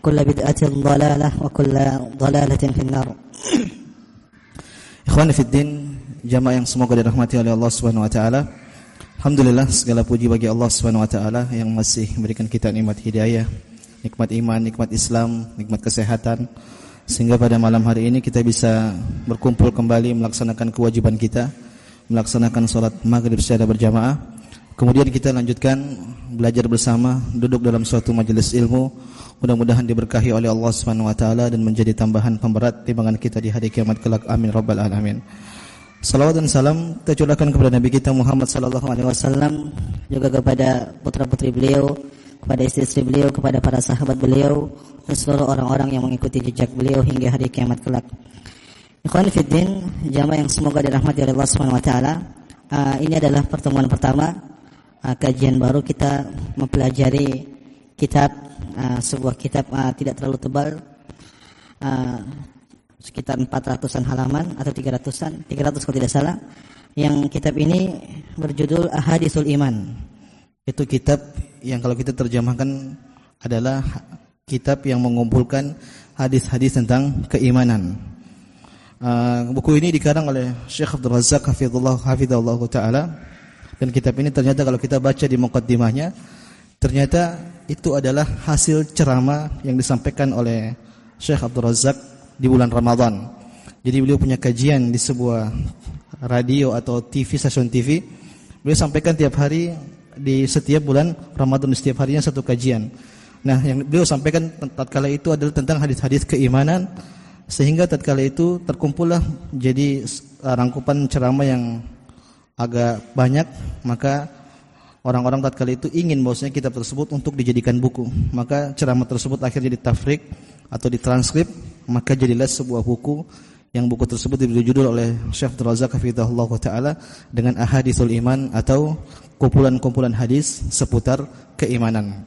وكل بدعة ضلالة وكل ضلالة في النار. Ikhwan fiddin, jamaah yang semoga dirahmati oleh Allah Subhanahu wa taala. Alhamdulillah, segala puji bagi Allah Subhanahu wa taala yang masih memberikan kita nikmat hidayah, nikmat iman, nikmat Islam, nikmat kesehatan, sehingga pada malam hari ini kita bisa berkumpul kembali melaksanakan kewajiban kita, melaksanakan salat maghrib secara berjamaah. Kemudian kita lanjutkan belajar bersama, duduk dalam suatu majelis ilmu. Mudah-mudahan diberkahi oleh Allah Subhanahu wa taala dan menjadi tambahan pemberat timbangan kita di hari kiamat kelak. Amin rabbal alamin. Salawat dan salam kita curahkan kepada Nabi kita Muhammad sallallahu alaihi wasallam, juga kepada putra-putri beliau, kepada istri-istri beliau, kepada para sahabat beliau, dan seluruh orang-orang yang mengikuti jejak beliau hingga hari kiamat kelak. Ikhwan fiddin, jamaah yang semoga dirahmati oleh Allah Subhanahu wa taala. Ini adalah pertemuan pertama kajian baru kita mempelajari kitab, sebuah kitab tidak terlalu tebal, sekitar 400-an halaman atau 300 kalau tidak salah. Yang kitab ini berjudul Ahaditsul Iman. Itu kitab yang kalau kita terjemahkan adalah kitab yang mengumpulkan hadis-hadis tentang keimanan. Buku ini dikarang oleh Syekh Abdul Razak hafizahullah taala, dan kitab ini ternyata kalau kita baca di muqaddimahnya, ternyata itu adalah hasil ceramah yang disampaikan oleh Syekh Abdul Razak di bulan Ramadan. Jadi beliau punya kajian di sebuah radio atau TV, stasiun TV. Beliau sampaikan tiap hari di setiap bulan Ramadan, setiap harinya satu kajian. Nah, yang beliau sampaikan tatkala itu adalah tentang hadis-hadis keimanan, sehingga tatkala itu terkumpullah jadi rangkupan ceramah yang agak banyak. Maka orang-orang tatkala itu ingin bahwasanya kitab tersebut untuk dijadikan buku. Maka ceramah tersebut akhirnya ditafrik atau ditranskrip, maka jadilah sebuah buku, yang buku tersebut diberi judul oleh Syekh Abdul Razak hafizahullah taala dengan Ahaditsul Iman atau kumpulan-kumpulan hadis seputar keimanan.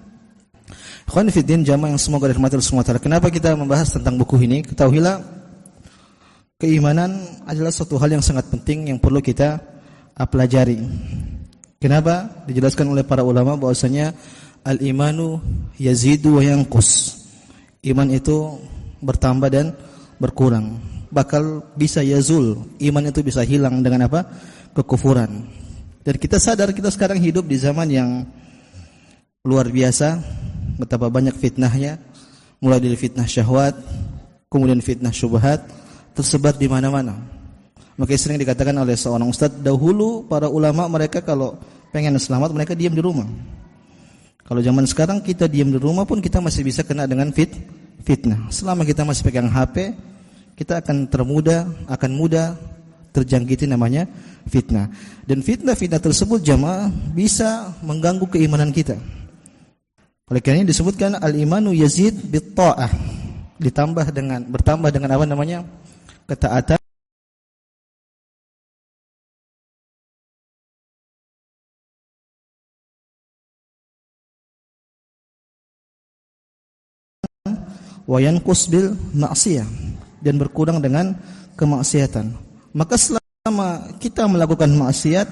Ikhwan fillah, jamaah yang semoga dirahmati Allah Subhanahu wa taala. Kenapa kita membahas tentang buku ini? Ketahuilah, keimanan adalah suatu hal yang sangat penting yang perlu kita pelajari. Kenapa? Dijelaskan oleh para ulama bahwasanya al-imanu yazidu wa yanqus. Iman itu bertambah dan berkurang. Bakal bisa yazul. Iman itu bisa hilang dengan apa? Kekufuran. Dan kita sadar kita sekarang hidup di zaman yang luar biasa, betapa banyak fitnahnya, mulai dari fitnah syahwat, kemudian fitnah syubhat tersebar di mana-mana. Maka sering dikatakan oleh seorang ustaz, dahulu para ulama mereka kalau pengen selamat mereka diam di rumah. Kalau zaman sekarang kita diam di rumah pun kita masih bisa kena dengan fitnah. Selama kita masih pegang HP, kita akan mudah terjangkiti namanya fitnah. Dan fitnah tersebut jamaah bisa mengganggu keimanan kita. Oleh karena ini disebutkan al-imanu yazid bit-ta'ah, bertambah dengan apa namanya? Ketaatan. Wa yanqus bil ma'siyah, dan berkurang dengan kemaksiatan. Maka selama kita melakukan maksiat,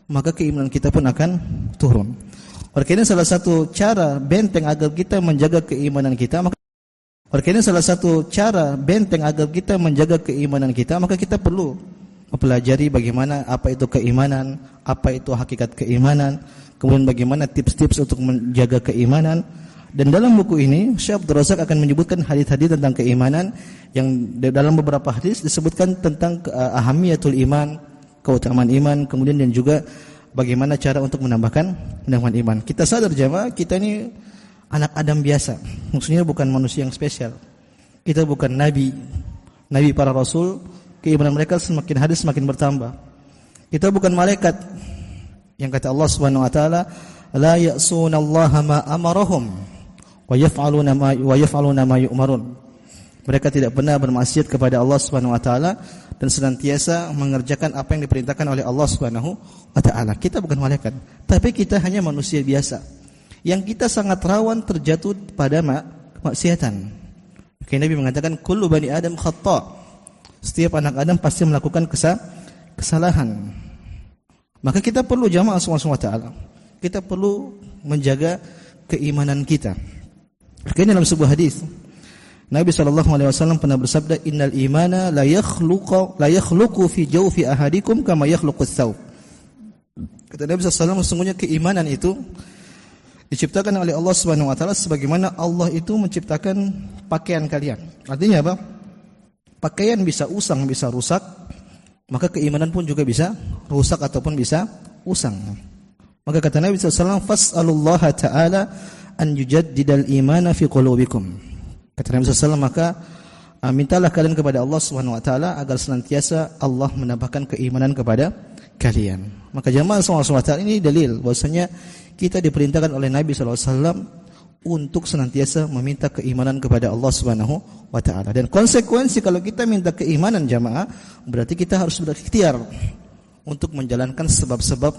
maka keimanan kita pun akan turun. Oleh karena salah satu cara benteng agar kita menjaga keimanan kita, maka kita perlu mempelajari bagaimana apa itu keimanan, apa itu hakikat keimanan, kemudian bagaimana tips-tips untuk menjaga keimanan. Dan dalam buku ini Syekh Abdul Razak akan menyebutkan hadis-hadis tentang keimanan, yang dalam beberapa hadis disebutkan tentang ahamiyatul iman, keutamaan iman, kemudian dan juga bagaimana cara untuk menambahkan iman. Kita sadar jamaah, kita ini anak Adam biasa. Maksudnya bukan manusia yang spesial. Kita bukan nabi para rasul, keimanan mereka semakin hari semakin bertambah. Kita bukan malaikat. Yang kata Allah Subhanahu wa taala, la ya'sunallaha ma amarahum wa yaf'aluna ma yu'marun. Mereka tidak pernah bermaksiat kepada Allah Subhanahu wa taala dan senantiasa mengerjakan apa yang diperintahkan oleh Allah Subhanahu wa taala. Kita bukan malaikat, tapi kita hanya manusia biasa yang kita sangat rawan terjatuh pada kemaksiatan. Karena Nabi mengatakan kullu bani Adam khata'. Setiap anak Adam pasti melakukan kesalahan. Maka kita perlu jamaah subhanahu wa ta'ala, kita perlu menjaga keimanan kita. Akhirnya dalam sebuah hadis Nabi SAW pernah bersabda, innal imana la yakhluqu fi jawfi ahadikum kama yakhluqus thawb. Kata Nabi SAW, sesungguhnya keimanan itu diciptakan oleh Allah Subhanahu wa taala sebagaimana Allah itu menciptakan pakaian kalian. Artinya apa? Pakaian bisa usang, bisa rusak, maka keimanan pun juga bisa rusak ataupun bisa usang. Maka kata Nabi SAW, fas'alullaha ta'ala an yujaddidal imana fi qulubikum. Kata Nabi SAW, maka mintalah kalian kepada Allah Subhanahu wa taala agar senantiasa Allah menambahkan keimanan kepada kalian. Maka jamaah SAW, ini dalil bahwasanya kita diperintahkan oleh Nabi SAW untuk senantiasa meminta keimanan kepada Allah Subhanahu wa taala. Dan konsekuensi kalau kita minta keimanan jamaah, berarti kita harus berikhtiar untuk menjalankan sebab-sebab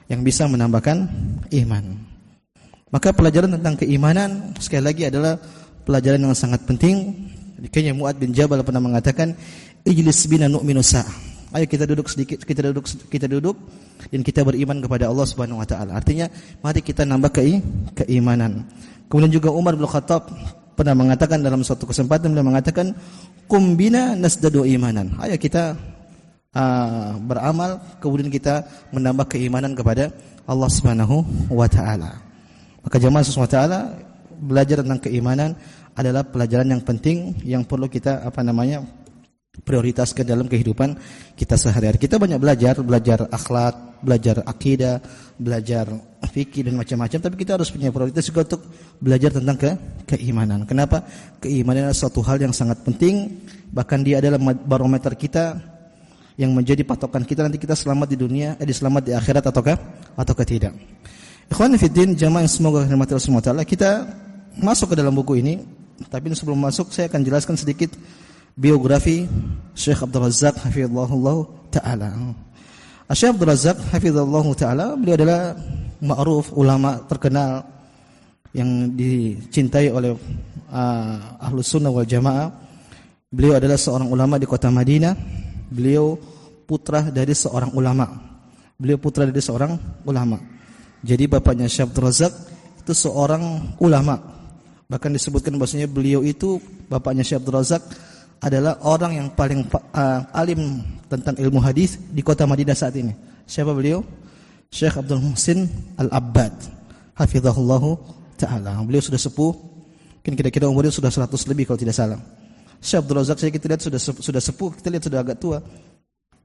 yang bisa menambahkan iman. Maka pelajaran tentang keimanan sekali lagi adalah pelajaran yang sangat penting. Kayaknya Mu'ad bin Jabal pernah mengatakan, ijlis bina nu'minu sa'ah. Ayo kita duduk sedikit, kita duduk dan kita beriman kepada Allah Subhanahu wa taala. Artinya mari kita nambah keimanan. Kemudian juga Umar bin Khattab pernah mengatakan dalam suatu kesempatan, beliau mengatakan, qum bina nasdadu imanan. Ayo kita beramal, kemudian kita menambah keimanan kepada Allah Subhanahu wa taala. Maka jemaah Allah, belajar tentang keimanan adalah pelajaran yang penting yang perlu kita prioritaskan dalam kehidupan kita sehari-hari. Kita banyak belajar akhlak, belajar akidah, belajar fikih dan macam-macam, tapi kita harus punya prioritas juga untuk belajar tentang keimanan. Kenapa? Keimanan adalah suatu hal yang sangat penting, bahkan dia adalah barometer kita yang menjadi patokan kita nanti kita selamat di dunia, selamat di akhirat ataukah tidak. Ikhwan fillah, jamaah yang semoga dirahmati Allah Subhanahu wa taala, kita masuk ke dalam buku ini, tapi sebelum masuk saya akan jelaskan sedikit biografi Syekh Abdul Razak hafizahullah taala. Syekh Abdul Razak hafizahullah taala, beliau adalah ma'ruf, ulama terkenal yang dicintai oleh Ahlus Sunnah wal Jamaah. Beliau adalah seorang ulama di kota Madinah. Beliau putra dari seorang ulama. Jadi bapaknya Syekh Abdul Razak itu seorang ulama. Bahkan disebutkan bahwasanya beliau itu, bapaknya Syekh Abdul Razak, adalah orang yang paling alim tentang ilmu hadis di kota Madinah saat ini. Siapa beliau? Syekh Abdul Muhsin Al-Abbad hafizahullahu taala. Beliau sudah sepuh, mungkin kira-kira umurnya sudah 100 lebih kalau tidak salah. Syekh Abdul Razak kita lihat sudah sepuh, kita lihat sudah agak tua.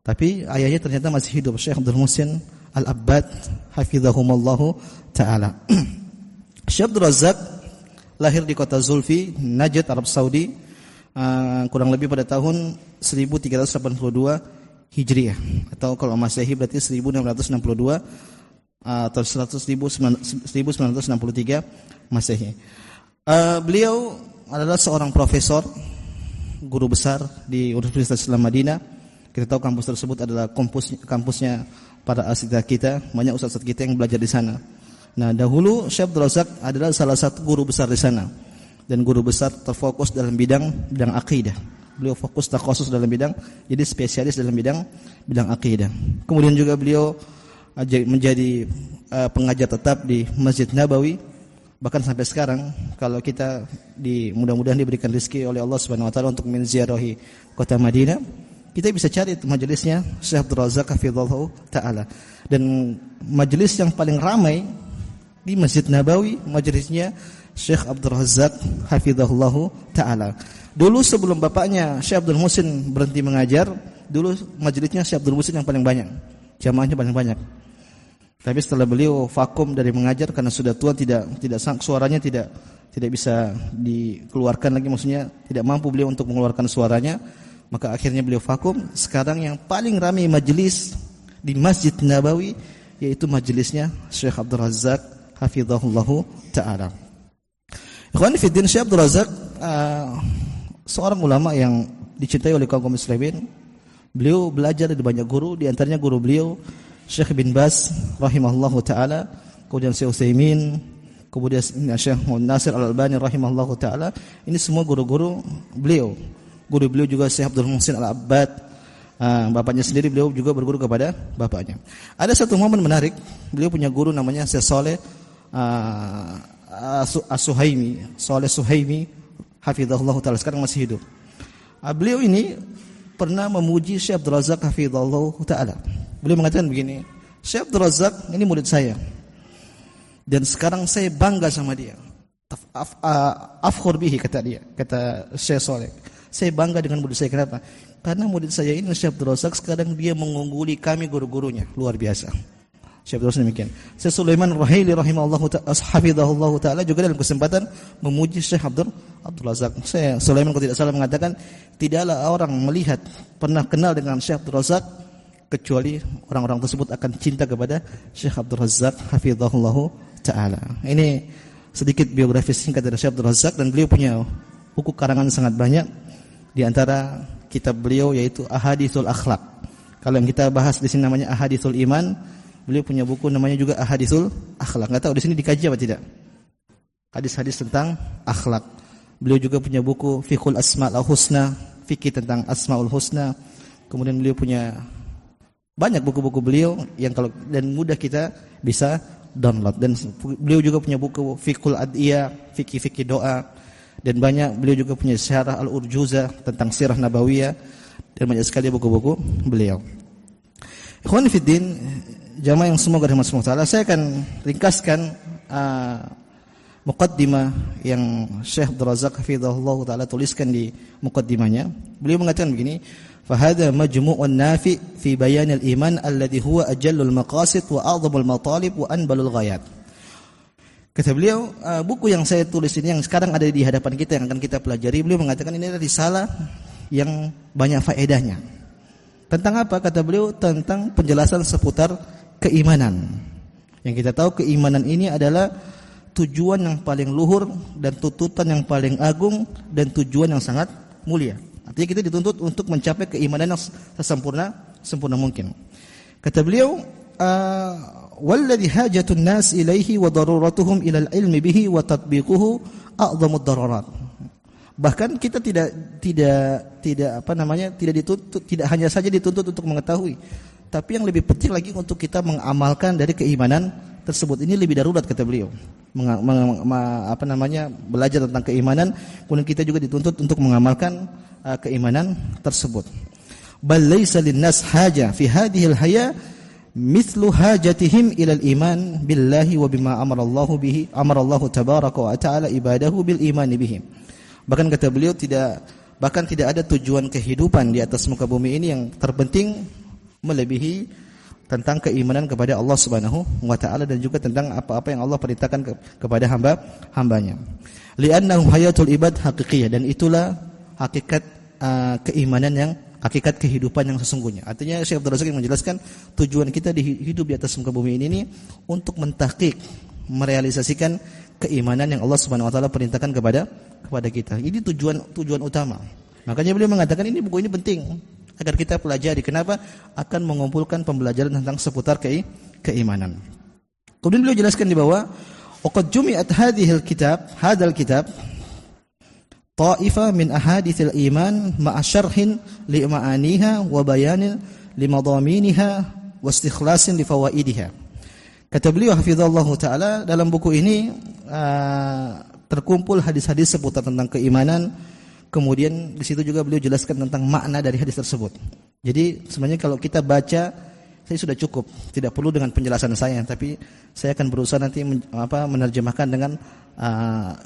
Tapi ayahnya ternyata masih hidup, Syekh Abdul Muhsin Al-Abbad hafizahumullahu taala. Syekh Abdul Razak lahir di kota Zulfi, Najd, Arab Saudi, kurang lebih pada tahun 1382 Hijriah, atau kalau Masehi berarti 1662 atau 1963 Masehi. Beliau adalah seorang profesor, guru besar di Universitas Islam Madinah. Kita tahu kampus tersebut adalah kampusnya para asatidzah kita, banyak ustaz kita yang belajar di sana. Nah, dahulu Syekh Abdul Razak adalah salah satu guru besar di sana. Dan guru besar terfokus dalam bidang akidah. Beliau fokus takhusus dalam bidang, jadi spesialis dalam bidang akidah. Kemudian juga beliau menjadi pengajar tetap di Masjid Nabawi. Bahkan sampai sekarang kalau kita mudah-mudahan diberikan rezeki oleh Allah Subhanahu wa taala untuk menziarahi kota Madinah, kita bisa cari majelisnya Syekh Abdul Razak hafizahullah taala. Dan majelis yang paling ramai di Masjid Nabawi, majelisnya Syekh Abdul Razak hafizahullah taala. Dulu sebelum bapaknya Syekh Abdul Muhsin berhenti mengajar, dulu majelisnya Syekh Abdul Muhsin yang paling banyak, jamaahnya paling banyak. Tapi setelah beliau vakum dari mengajar karena sudah tua, suaranya tidak bisa dikeluarkan lagi, maksudnya tidak mampu beliau untuk mengeluarkan suaranya, maka akhirnya beliau vakum. Sekarang yang paling ramai majelis di Masjid Nabawi yaitu majelisnya Syekh Abdul Razak hafizahullah taala. Ikhwan fillah, Syekh Abdul Razak seorang ulama yang dicintai oleh kaum muslimin. Beliau belajar dari banyak guru, di antaranya guru beliau Syekh bin Baz rahimahullahu taala, kemudian Syekh Utsaimin, kemudian Syekh Muhammad Nasir Al-Albani rahimahullahu taala. Ini semua guru-guru beliau. Guru beliau juga Syekh Abdul Muhsin Al-Abbad. Bapaknya sendiri beliau juga berguru kepada bapaknya. Ada satu momen menarik, beliau punya guru namanya Syekh Saleh As-Suhaimi, Saleh Suhaimi hafizahullah taala, sekarang masih hidup. Beliau ini pernah memuji Syekh Abdul Razak hafizahullah taala. Beliau mengatakan begini, Syekh Abdul Razak ini murid saya, dan sekarang saya bangga sama dia. Afkhur bihi, kata dia, kata Syekh Saleh. Saya bangga dengan murid saya. Kenapa? Karena murid saya ini Syekh Abdul Razak sekarang dia mengungguli kami guru-gurunya, luar biasa. Syekh Abdul Razak demikian. Syekh Sulaiman Rahili rahimahullahu taala juga dalam kesempatan memuji Syekh Abdul Razak. Syekh Sulaiman kalau tidak salah mengatakan, tidaklah orang melihat pernah kenal dengan Syekh Abdul Razak kecuali orang-orang tersebut akan cinta kepada Syekh Abdul Razak hafizahullahu taala. Ini sedikit biografi singkat dari Syekh Abdul Razak, dan beliau punya buku karangan sangat banyak. Di antara kitab beliau yaitu Ahaditsul Akhlaq. Kalau yang kita bahas di sini namanya Ahaditsul Iman, beliau punya buku namanya juga Ahaditsul Akhlaq. Enggak tahu di sini dikaji apa tidak? Hadis-hadis tentang akhlak. Beliau juga punya buku Fiqhul Asmaul Husna, fikih tentang Asmaul Husna. Kemudian beliau punya banyak buku-buku beliau yang kalau dan mudah kita bisa download. Dan beliau juga punya buku Fiqhul Adiyah, fikih-fikih doa. Dan banyak beliau juga punya Syarah Al-Urjuza tentang Sirah Nabawiyah, dan banyak sekali buku-buku beliau. Ikhwan fillah, jamaah yang semoga dirahmati Allah, saya akan ringkaskan muqaddimah yang Syekh Abdul Razak hafizahullah taala tuliskan di muqaddimahnya. Beliau mengatakan begini, fa hadha majmu'un nafi' fi bayan al-iman alladhi huwa ajallul maqasid wa a'dhamul matalib wa anbalul ghayat. Kata beliau, buku yang saya tulis ini yang sekarang ada di hadapan kita yang akan kita pelajari, beliau mengatakan ini adalah risalah yang banyak faedahnya. Tentang apa? Kata beliau, tentang penjelasan seputar keimanan. Yang kita tahu keimanan ini adalah tujuan yang paling luhur dan tuntutan yang paling agung dan tujuan yang sangat mulia. Artinya kita dituntut untuk mencapai keimanan yang sempurna mungkin. Kata beliau, walladhi hajatun nas ilaihi wa daruratuhum ila al-ilmi bihi wa tatbiquhu a'dhamud dararat. Bahkan kita tidak dituntut, tidak hanya saja dituntut untuk mengetahui, tapi yang lebih penting lagi untuk kita mengamalkan dari keimanan tersebut. Ini lebih darurat, kata beliau. Belajar tentang keimanan, kemudian kita juga dituntut untuk mengamalkan keimanan tersebut. Bal laisa lin-nas haja fi hadhihi al-haya mithlu hajatihim ila al-iman billahi wa bima amarallahu tabaraka wa ta'ala ibadahu bil iman bihi. Bahkan kata beliau tidak ada tujuan kehidupan di atas muka bumi ini yang terpenting melebihi tentang keimanan kepada Allah Subhanahu wa taala dan juga tentang apa-apa yang Allah perintahkan kepada hamba-hambanya. Li'annahu hayatul ibad haqiqiyah, dan itulah hakikat keimanan yang hakikat kehidupan yang sesungguhnya. Artinya Syekh Abdul Razak yang menjelaskan tujuan kita hidup di atas muka bumi ini untuk mentahqiq, merealisasikan keimanan yang Allah Subhanahu wa taala perintahkan kepada kita. Ini tujuan utama. Makanya beliau mengatakan buku ini penting agar kita pelajari. Kenapa? Akan mengumpulkan pembelajaran tentang seputar keimanan. Kemudian beliau jelaskan di bawah, waqad jumi'at hadzal kitab ta'ifa min ahaditsil iman ma'a syarhin li ma'aniha wa bayanin li madaminiha wa istikhlasin li fawaidiha. Kata beliau hafizallahu taala, dalam buku ini terkumpul hadis-hadis seputar tentang keimanan. Kemudian di situ juga beliau jelaskan tentang makna dari hadis tersebut. Jadi sebenarnya kalau kita baca, saya sudah cukup, tidak perlu dengan penjelasan saya, tapi saya akan berusaha nanti menerjemahkan dengan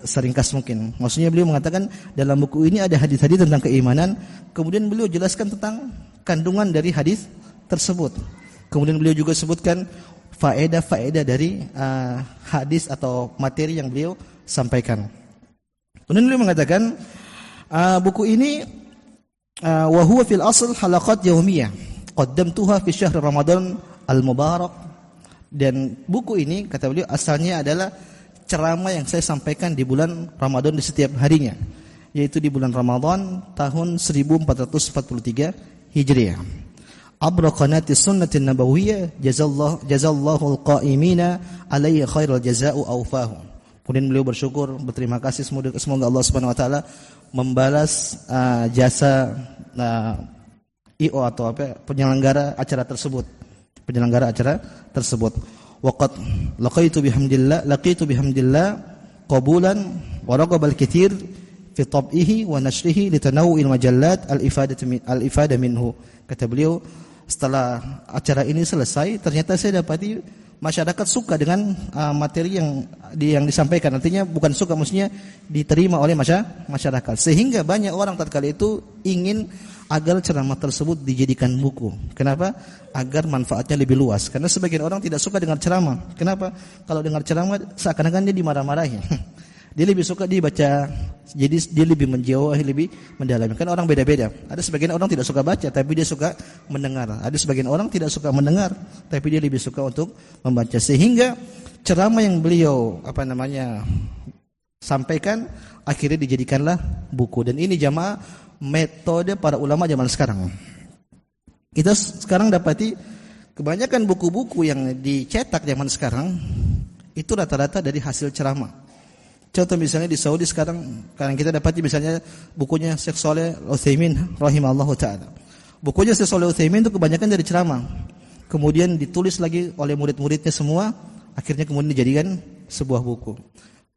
seringkas mungkin. Maksudnya beliau mengatakan dalam buku ini ada hadis-hadis tentang keimanan, kemudian beliau jelaskan tentang kandungan dari hadis tersebut. Kemudian beliau juga sebutkan faedah-faedah dari hadis atau materi yang beliau sampaikan. Kemudian beliau mengatakan buku ini wa huwa fil asl halaqat yaumiyah qaddamtuha fi syahr Ramadan al-mubarak, dan buku ini kata beliau asalnya adalah ceramah yang saya sampaikan di bulan Ramadan di setiap harinya, yaitu di bulan Ramadan tahun 1443 Hijriah. Abra qanati sunnatin nabawiyyah jazallahu al-qa'imina alaihi khairal jazaa'u awfahu. Kemudian beliau berterima kasih semoga Allah Subhanahu wa taala membalas jasa IO atau penyelenggara acara tersebut. Waqad laqitu bihamdillah qabulan wa raghabal katsir fi tab'ihi wa nashrihi li tanawu'il majallat al-ifadah minhu. Kata beliau, setelah acara ini selesai, ternyata saya dapati masyarakat suka dengan materi yang disampaikan. Artinya bukan suka, maksudnya diterima oleh masyarakat. Sehingga banyak orang tatkala itu ingin agar ceramah tersebut dijadikan buku. Kenapa? Agar manfaatnya lebih luas. Karena sebagian orang tidak suka dengar ceramah. Kenapa? Kalau dengar ceramah seakan-akan dia dimarah-marahi. Dia lebih suka dibaca, jadi dia lebih menjauhi, lebih mendalami. Kan orang beda-beda. Ada sebagian orang tidak suka baca, tapi dia suka mendengar. Ada sebagian orang tidak suka mendengar, tapi dia lebih suka untuk membaca. Sehingga ceramah yang beliau sampaikan akhirnya dijadikanlah buku. Dan ini jamaah metode para ulama zaman sekarang. Kita sekarang dapati kebanyakan buku-buku yang dicetak zaman sekarang itu rata-rata dari hasil ceramah. Contoh misalnya di Saudi sekarang kita dapati misalnya bukunya Syekh Shalih Al-Utsaimin rahimallahu taala. Bukunya Syekh Shalih Al-Utsaimin itu kebanyakan dari ceramah. Kemudian ditulis lagi oleh murid-muridnya semua, akhirnya kemudian dijadikan sebuah buku.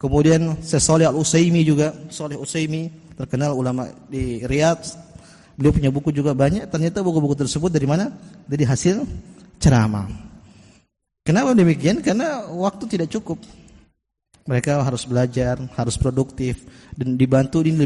Kemudian Syekh Shalih Al-Utsaimin juga, Shalih Utsaimin terkenal ulama di Riyadh. Beliau punya buku juga banyak. Ternyata buku-buku tersebut dari mana? Dari hasil ceramah. Kenapa demikian? Karena waktu tidak cukup. Mereka harus belajar, harus produktif, dan dibantu ini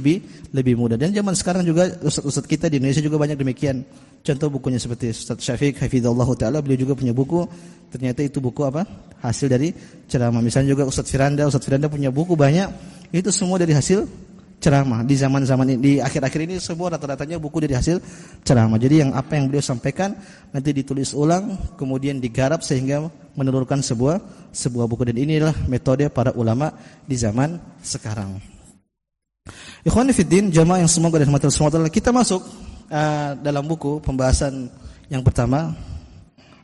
lebih mudah. Dan zaman sekarang juga ustaz-ustaz kita di Indonesia juga banyak demikian. Contoh bukunya seperti Ustaz Syafiq hafizallahu taala, beliau juga punya buku. Ternyata itu buku apa? Hasil dari ceramah. Misalnya juga Ustaz Firanda punya buku banyak. Itu semua dari hasil ceramah. Di zaman-zaman ini, di akhir-akhir ini semua rata-ratanya buku dari hasil ceramah. Jadi yang apa yang beliau sampaikan nanti ditulis ulang, kemudian digarap sehingga menelurkan sebuah buku. Dan inilah metode para ulama di zaman sekarang. Ikhwani fiddin, jamaah yang semoga dirahmati Allah Subhanahu wa taala, kita masuk dalam buku pembahasan yang pertama.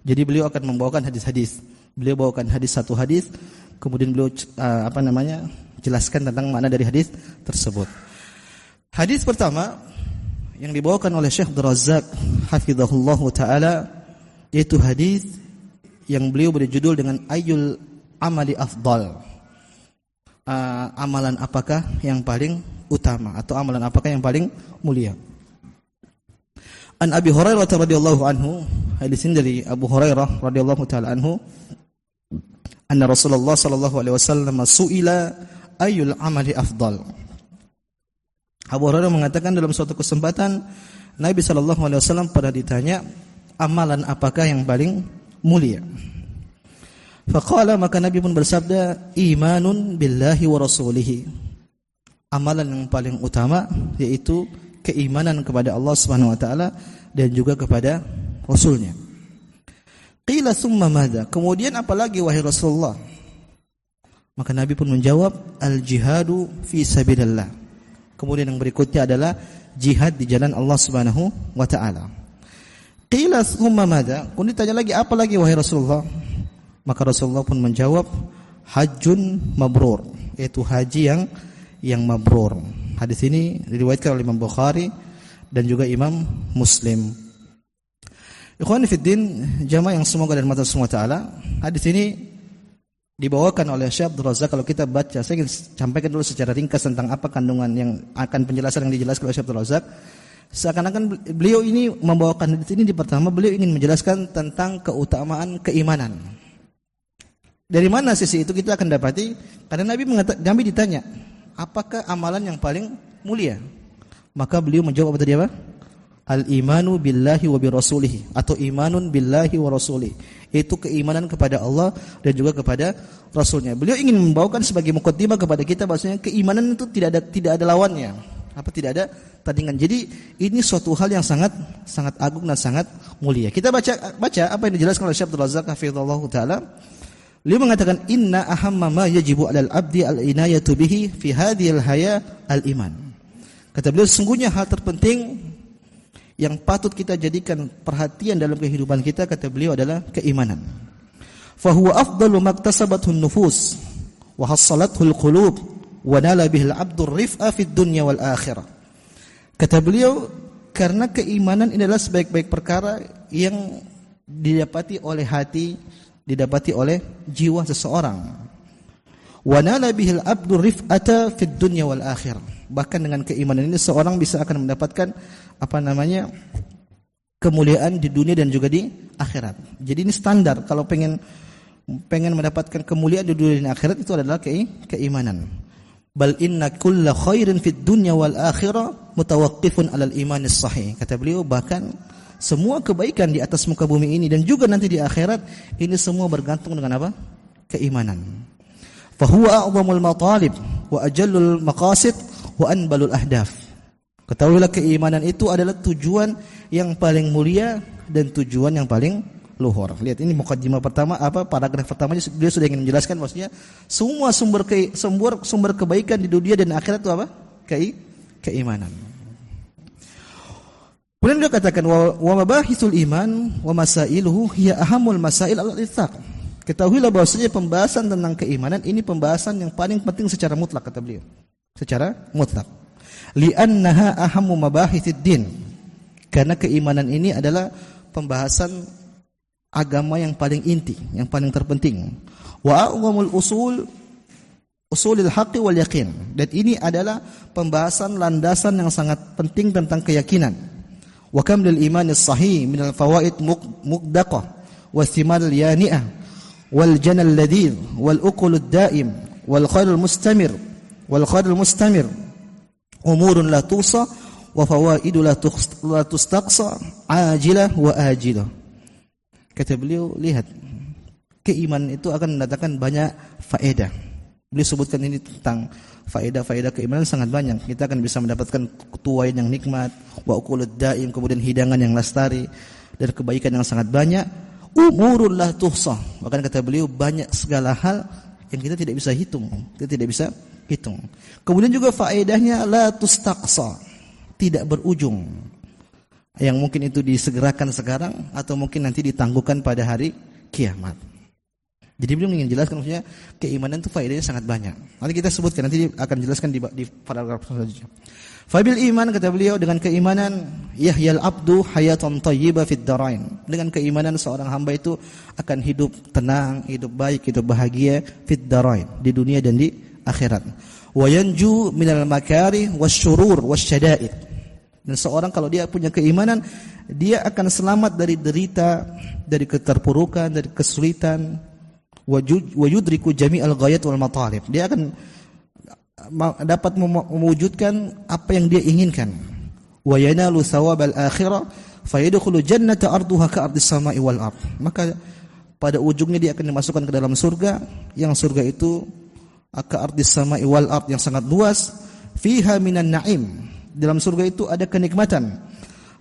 Jadi beliau akan membawakan hadis-hadis. Beliau bawakan satu hadis, kemudian beliau jelaskan tentang makna dari hadis tersebut. Hadis pertama yang dibawakan oleh Syekh Abdul Razzaq hafizahullahu taala, yaitu hadis yang beliau beri judul dengan Ayyul amali afdal. Amalan apakah yang paling utama atau amalan apakah yang paling mulia? An Abi Hurairah radhiyallahu anhu, hadis ini dari Abu Hurairah radhiyallahu taala anhu, anna Rasulullah sallallahu alaihi wasallam su'ila ayyul amali afdal. Abu Hurairah mengatakan dalam suatu kesempatan Nabi sallallahu alaihi wasallam pernah ditanya, amalan apakah yang paling mulia? Faqala, maka Nabi pun bersabda, imanun billahi wa rasulihi. Amalan yang paling utama yaitu keimanan kepada Allah Subhanahu wa taala dan juga kepada Rasulnya. Qila summa madza? Kemudian apalagi wahai Rasulullah? Maka Nabi pun menjawab, al-jihadu fi sabilillah. Kemudian yang berikutnya adalah jihad di jalan Allah Subhanahu wa taala. Qila summa madza? Kemudian ditanya lagi, apa lagi wahai Rasulullah? Maka Rasulullah pun menjawab, hajjun mabrur, yaitu haji yang mabrur. Hadis ini diriwayatkan oleh Imam Bukhari dan juga Imam Muslim. Ikhwani fiddin, jamaah yang semoga dan mata semua taala, hadis ini dibawakan oleh Syekh Abdul Razzaq. Kalau kita baca, saya ingin sampaikan dulu secara ringkas tentang apa kandungan yang akan penjelasan yang dijelaskan oleh Syekh Abdul Razzaq. Seakan-akan beliau ini membawakan hadis ini, di pertama beliau ingin menjelaskan tentang keutamaan keimanan. Dari mana sisi itu kita akan dapati? Karena Nabi ditanya, apakah amalan yang paling mulia? Maka beliau menjawab tadi apa? Al-imanu billahi wa birasulihi, atau imanun billahi wa rasulihi. Itu keimanan kepada Allah dan juga kepada Rasulnya. Beliau ingin membawakan sebagai muqaddimah kepada kita bahwasanya keimanan itu tidak ada lawannya. Tidak ada tandingan. Jadi ini suatu hal yang sangat agung dan sangat mulia. Kita baca apa yang dijelaskan oleh Syekh Abdul Razzaq hafizallahu taala. Beliau mengatakan, inna ahamma ma yajibu 'alal 'abdi al-inayatu bihi fi hadhil haya al-iman. Kata beliau, sesungguhnya hal terpenting yang patut kita jadikan perhatian dalam kehidupan kita, kata beliau, adalah keimanan. Fa huwa afdalu maktasabathu an-nufus wa hassalathu al-qulub wa nala bihi al-'abdu ar-rif'a fid dunya wal akhirah. Kata beliau, karena keimanan ini adalah sebaik-baik perkara yang didapati oleh hati, didapati oleh jiwa seseorang. Wa nala bihil abdu rif'ata fid dunya wal akhirah. Bahkan dengan keimanan ini seorang bisa akan mendapatkan kemuliaan di dunia dan juga di akhirat. Jadi ini standar kalau pengen mendapatkan kemuliaan di dunia dan akhirat itu adalah keimanan. Bal inna kulla khairin fid dunya wal akhirah mutawaqqifun 'alal imanis sahih. Kata beliau, bahkan semua kebaikan di atas muka bumi ini dan juga nanti di akhirat ini semua bergantung dengan apa? Keimanan. Fa huwa a'dhamul matalib wa ajallul maqasid wa anbalul ahdaf. Ketahuilah keimanan itu adalah tujuan yang paling mulia dan tujuan yang paling luhur. Lihat ini mukaddimah pertama, paragraf pertama dia sudah ingin menjelaskan maksudnya semua sumber kebaikan di dunia dan akhirat itu apa? Keimanan. Kemudian dia katakan wa mabahithul iman wa masailuhu hiya ahamul masail al-ithaq. Ketahuilah bahwasanya pembahasan tentang keimanan ini pembahasan yang paling penting secara mutlak, kata beliau. Secara mutlak. Li'annaha ahammu mabahithid din. Karena keimanan ini adalah pembahasan agama yang paling inti, yang paling terpenting. Wa a'zamul usulil haqqi wal yaqin. Dan ini adalah pembahasan landasan yang sangat penting tentang keyakinan. Wa kam lil imanis sahih min al fawaid muqdaqah wa thimal yani'ah wal janal ladid wal uqulud daim wal khairul mustamir umurun la tusa wa fawaidu la tustaqsa ajilah wa ajilah. Kata beliau, lihat, keimanan itu akan mendatangkan banyak faedah. Beliau sebutkan ini tentang faedah-faedah keimanan sangat banyak. Kita akan bisa mendapatkan ketuaan yang nikmat, wa uqulud daim, kemudian hidangan yang lestari, dan kebaikan yang sangat banyak. Umurul la tuhsa. Bahkan kata beliau, banyak segala hal yang kita tidak bisa hitung. Kita tidak bisa hitung. Kemudian juga faedahnya la tustaqsa, tidak berujung. Yang mungkin itu disegerakan sekarang atau mungkin nanti ditangguhkan pada hari kiamat. Jadi beliau ingin jelaskan maksudnya keimanan itu faedahnya sangat banyak. Nanti kita sebutkan, nanti akan jelaskan di paragraf selanjutnya. Fabil iman, kata beliau, dengan keimanan yahyal abdu hayatan thayyibah fid darain. Dengan keimanan seorang hamba itu akan hidup tenang, hidup baik, hidup bahagia fid darain, di dunia dan di akhirat. Wa yanju minal makarih wasyurur wasyada'id. Dan seorang kalau dia punya keimanan, dia akan selamat dari derita, dari keterpurukan, dari kesulitan. Wa yudriku jami'al ghayat wal matalib. Dia akan dapat mewujudkan apa yang dia inginkan. Wa yanalu thawabal akhirah fayadkhulu jannata arduha ka'ardis sama'i wal ard. Maka pada ujungnya dia akan dimasukkan ke dalam surga, yang surga itu ka'ardis sama'i wal ard, yang sangat luas. Fiha minan na'im. Dalam surga itu ada kenikmatan.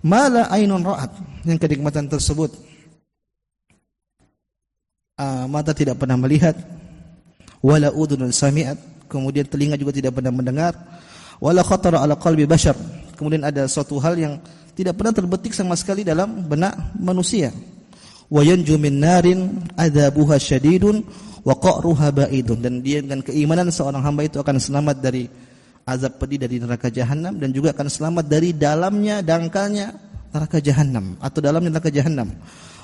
Mala ainun ra'at. Yang kenikmatan tersebut mata tidak pernah melihat, wala udhunun sami'at, kemudian telinga juga tidak pernah mendengar, wala khatara ala qalbi bashar, kemudian ada suatu hal yang tidak pernah terbetik sama sekali dalam benak manusia. Wa yanju min narin adzabuha syadidun wa qa'ruha ba'idun. Dan dia dengan keimanan seorang hamba itu akan selamat dari azab pedih dari neraka jahanam, dan juga akan selamat dari dalamnya, dangkalnya neraka jahanam atau dalamnya neraka jahanam.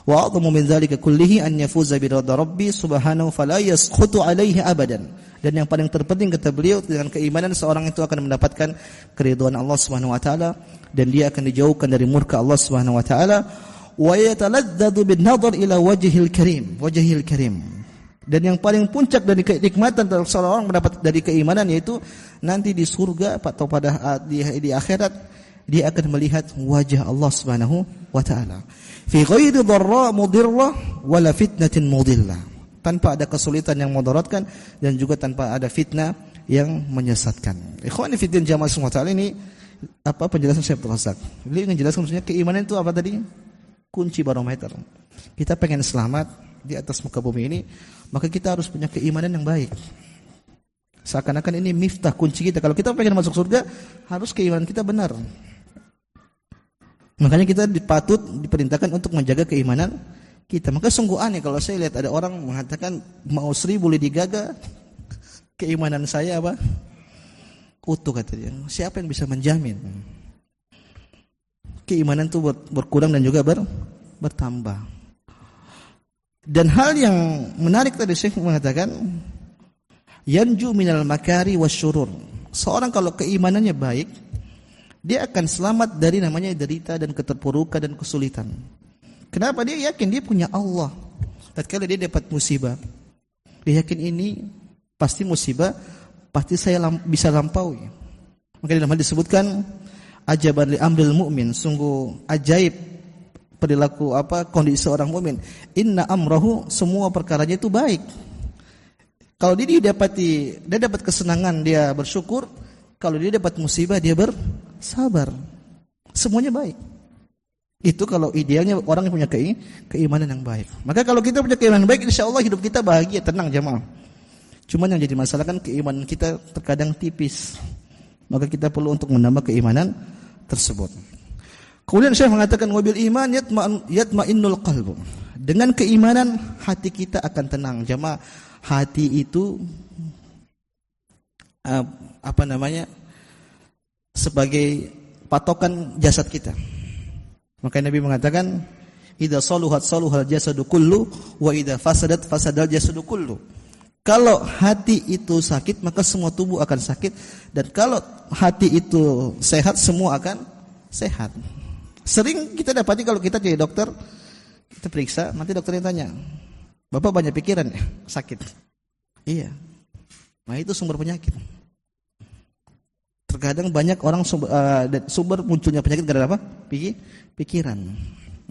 Wa a'dhamu min dzalika kullihi an yafuza bi ridha rabbi subhanahu fala yasqutu alaihi abadan. Dan yang paling terpenting, kata beliau, dengan keimanan seorang itu akan mendapatkan keridhaan Allah Subhanahu wa taala, dan dia akan dijauhkan dari murka Allah Subhanahu wa taala. Wa yataladzadu bin nadhar ila wajhil karim. Dan yang paling puncak dari kenikmatan seorang mendapat dari keimanan, yaitu nanti di surga atau pada di akhirat dia akan melihat wajah Allah Subhanahu wa taala. Fi ghairi dharra mudirrah wala fitnatin mudillah. Tanpa ada kesulitan yang mudaratkan dan juga tanpa ada fitnah yang menyesatkan. Ikhwani fi din jamaah semua taala, ini penjelasan Syekh Abdul Razak. Beliau ingin jelaskan maksudnya keimanan itu apa tadi? Kunci barometer. Kita pengen selamat di atas muka bumi ini, maka kita harus punya keimanan yang baik. Seakan-akan ini miftah, kunci kita. Kalau kita pengen masuk surga, harus keimanan kita benar. Makanya kita diperintahkan untuk menjaga keimanan kita. Maka sungguh aneh kalau saya lihat ada orang mengatakan mau 1000 boleh digaga, keimanan saya utuh, kata dia. Siapa yang bisa menjamin? Keimanan itu berkurang dan juga bertambah. Dan hal yang menarik tadi Syekh mengatakan yanju minal makari wasyurur. Seorang kalau keimanannya baik, dia akan selamat dari namanya derita dan keterpurukan dan kesulitan. Kenapa? Dia yakin dia punya Allah. Tatkala dia dapat musibah, dia yakin ini pasti musibah, pasti saya bisa lampaui. Maka dalam hal disebutkan ajaban li amril mu'min, sungguh ajaib perilaku kondisi seorang mukmin. Inna amrahu, semua perkaranya itu baik. Kalau dia dapat kesenangan, dia bersyukur. Kalau dia dapat musibah, dia bersabar. Semuanya baik. Itu kalau idealnya orang yang punya keimanan yang baik. Maka kalau kita punya keimanan baik, insyaallah hidup kita bahagia, tenang jamaah. Cuman yang jadi masalah kan keimanan kita terkadang tipis. Maka kita perlu untuk menambah keimanan tersebut. Kemudian Syekh mengatakan wabil iman yatma'innul qalbu. Dengan keimanan hati kita akan tenang. Jamaah, hati itu sebagai patokan jasad kita. Maka Nabi mengatakan idza saluhat saluhal jasadu kullu wa idza fasadat fasadal jasadu kullu. Kalau hati itu sakit, maka semua tubuh akan sakit, dan kalau hati itu sehat, semua akan sehat. Sering kita dapati kalau kita jadi dokter, kita periksa, nanti dokternya tanya, "Bapak banyak pikiran ya? Sakit?" Iya. Nah, itu sumber penyakit. Terkadang banyak orang sumber munculnya penyakit gara-gara apa? Pikiran.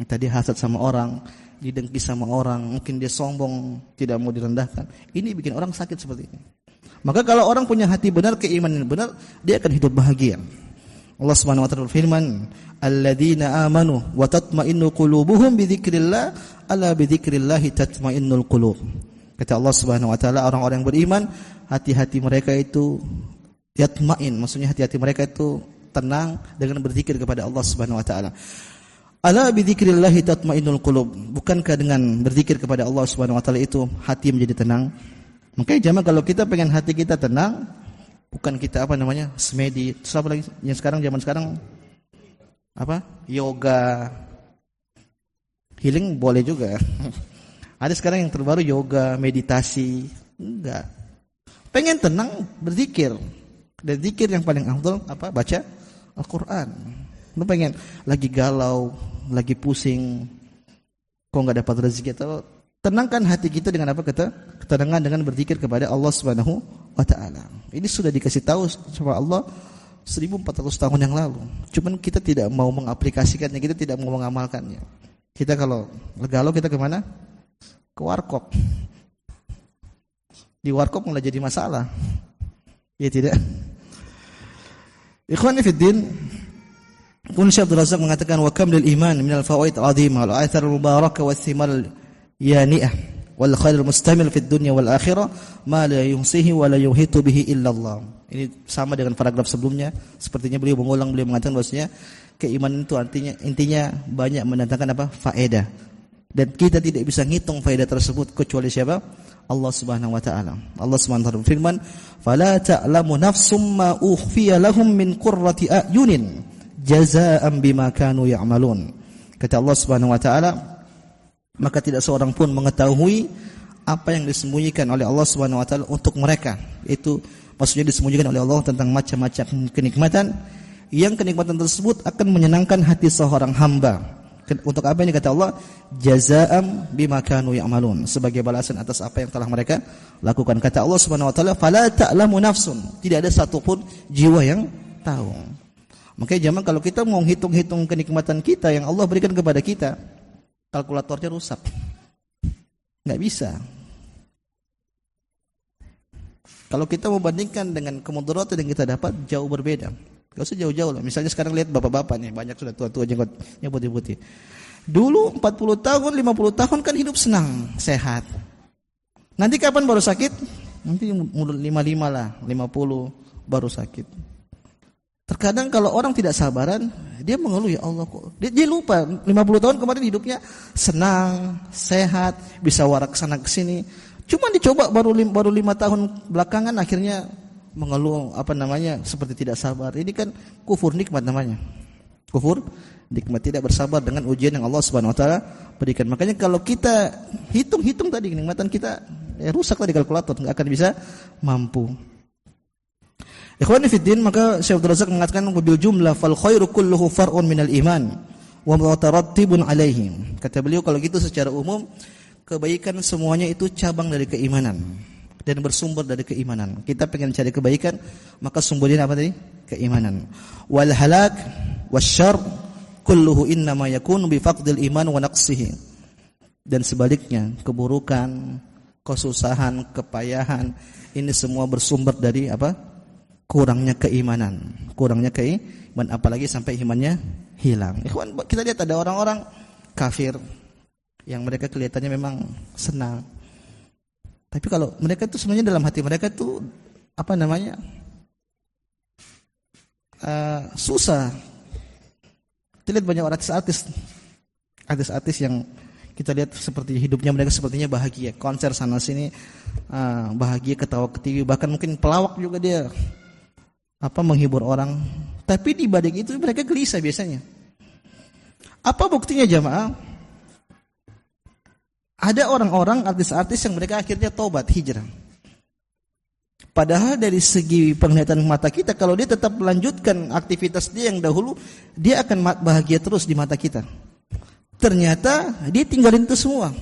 Tadi hasad sama orang, didengki sama orang, mungkin dia sombong, tidak mau direndahkan. Ini bikin orang sakit seperti ini. Maka kalau orang punya hati benar, keimanan benar, dia akan hidup bahagia. Allah Subhanahu wa taala berfirman, "Alladzina amanu wa tatma'innu qulubuhum bi dzikrillah, ala bi dzikrillah tatma'innul qulub." Kata Allah Subhanahu wa taala, orang-orang yang beriman, hati-hati mereka itu yatma'in, maksudnya hati-hati mereka itu tenang dengan berzikir kepada Allah Subhanahu wa taala. Ala bi dzikrillah tatma'innul qulub. Bukankah dengan berzikir kepada Allah Subhanahu wa taala itu hati menjadi tenang? Makanya jamaah, kalau kita pengen hati kita tenang, bukan kita semedi, terus apa lagi yang zaman sekarang yoga, healing boleh juga. Ada sekarang yang terbaru yoga, meditasi. Enggak. Pengen tenang, berzikir. Dan zikir yang paling afdal baca Al-Qur'an. Lu pengen lagi galau, lagi pusing, kok enggak dapat rezeki atau tenangkan hati kita dengan ketenangan dengan berzikir kepada Allah Subhanahu wa taala. Ini sudah dikasih tahu sama Allah 1400 tahun yang lalu. Cuman kita tidak mau mengaplikasikannya, kita tidak mau mengamalkannya. Kita kalau galau kita kemana? Ke warkop. Di warkop malah jadi masalah. Ya tidak. Ikhwani fid din, Ibnu Syekh Abdul Razak mengatakan wa kam lil iman min al fawaid azimah wal athar al mubarakah was thimar yani'ah wal khair al mustamil fid dunya wal akhirah ma la yuhsihi wa la yuhitu bihi illa Allah. Ini sama dengan paragraf sebelumnya, sepertinya beliau mengatakan bahwasanya keimanan itu intinya banyak mendatangkan faedah, dan kita tidak bisa ngitung faedah tersebut kecuali siapa? Allah Subhanahu wa taala. Allah Subhanahu wa taala berfirman, "Fala ta'lamu nafsum ma ukhfiya lahum min qurrati a'yunin jazaa'an bima kanu ya'malun." Kata Allah Subhanahu wa taala, maka tidak seorang pun mengetahui apa yang disembunyikan oleh Allah Subhanahu wa taala untuk mereka. Itu maksudnya disembunyikan oleh Allah tentang macam-macam kenikmatan, yang kenikmatan tersebut akan menyenangkan hati seorang hamba. Untuk apa ini kata Allah? Jazaa'an bima kanu ya'malun, sebagai balasan atas apa yang telah mereka lakukan. Kata Allah Subhanahu wa taala, "Fala ta'lamu nafsun." Tidak ada satupun jiwa yang tahu. Makanya zaman kalau kita mau hitung-hitung kenikmatan kita yang Allah berikan kepada kita, kalkulatornya rusak. Enggak bisa. Kalau kita membandingkan dengan kemudaratan yang kita dapat, jauh berbeda. Gak usah jauh-jauh lah. Misalnya sekarang lihat bapak-bapak nih, banyak sudah tua-tua jenggotnya putih-putih. Dulu 40 tahun, 50 tahun kan hidup senang, sehat. Nanti kapan baru sakit? Nanti 55 lah, 50 baru sakit. Terkadang kalau orang tidak sabaran, dia mengeluh, ya Allah kok. Dia lupa 50 tahun kemarin hidupnya senang, sehat, bisa warak sana ke sini. Cuma dicoba baru 5 tahun belakangan akhirnya mengeluh seperti tidak sabar. Ini kan kufur nikmat namanya. Kufur nikmat, tidak bersabar dengan ujian yang Allah Subhanahu wa taala berikan. Makanya kalau kita hitung-hitung tadi kenikmatan kita, rusak tadi kalkulator, enggak akan bisa mampu. Ikhwani fid din, maka Syekh Abdul Razak mengatakan bil jumlah fal khairu kulluhu far'un minal iman wa mutarattibun alaihi. Kata beliau kalau gitu secara umum kebaikan semuanya itu cabang dari keimanan dan bersumber dari keimanan. Kita pengen cari kebaikan, maka sumbernya apa tadi? Keimanan. Wal halak wasyarr kulluhu innama yakunu bi faqdil iman wa naqsihi. Dan sebaliknya, keburukan, kesusahan, kepayahan ini semua bersumber dari apa? Kurangnya keimanan. Kurangnya keimanan, apalagi sampai imannya hilang. Ikhwan, kita lihat ada orang-orang kafir yang mereka kelihatannya memang senang. Tapi kalau mereka itu sebenarnya dalam hati mereka itu apa namanya? Susah. Kita lihat banyak artis yang kita lihat seperti hidupnya mereka sepertinya bahagia, konser sana sini bahagia, ketawa ketiwi, bahkan mungkin pelawak juga dia menghibur orang. Tapi di balik itu mereka gelisah biasanya. Apa buktinya jamaah? Ada orang-orang artis-artis yang mereka akhirnya tobat, hijrah. Padahal dari segi penglihatan mata kita, kalau dia tetap melanjutkan aktivitas dia yang dahulu, dia akan bahagia terus di mata kita. Ternyata dia tinggalin itu semua.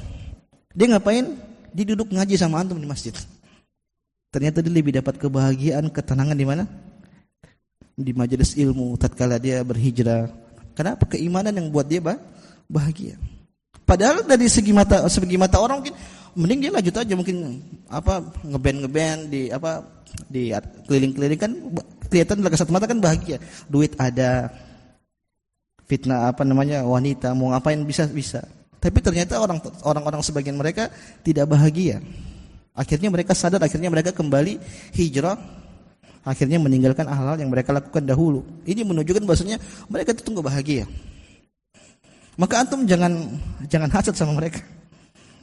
Dia ngapain? Dia duduk ngaji sama antum di masjid. Ternyata dia lebih dapat kebahagiaan, ketenangan di mana? Di majelis ilmu tatkala dia berhijrah. Kenapa? Keimanan yang buat dia bahagia. Padahal dari segi mata orang mungkin mending dia lanjut aja, mungkin ngeband di keliling-keliling kan kelihatan dalam kasat mata kan bahagia. Duit ada, fitnah wanita mau ngapain bisa. Tapi ternyata orang-orang sebagian mereka tidak bahagia. Akhirnya mereka sadar, akhirnya mereka kembali hijrah, akhirnya meninggalkan hal-hal yang mereka lakukan dahulu. Ini menunjukkan bahwasanya mereka itu enggak bahagia. Maka antum jangan hasad sama mereka.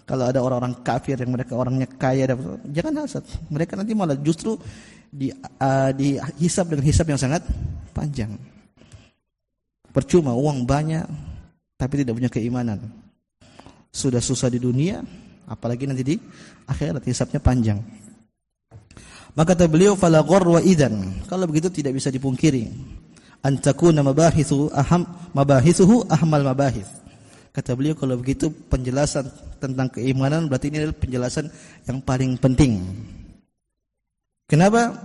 Kalau ada orang-orang kafir yang mereka orangnya kaya, jangan hasad. Mereka nanti malah justru dihisab dengan hisab yang sangat panjang. Percuma uang banyak tapi tidak punya keimanan. Sudah susah di dunia, apalagi nanti di akhirat hisabnya panjang. Maka kata beliau fala ghurwa idzan. Kalau begitu tidak bisa dipungkiri. Antakuna mabahithuhu ahmal mabahith. Kata beliau kalau begitu penjelasan tentang keimanan berarti ini adalah penjelasan yang paling penting. Kenapa?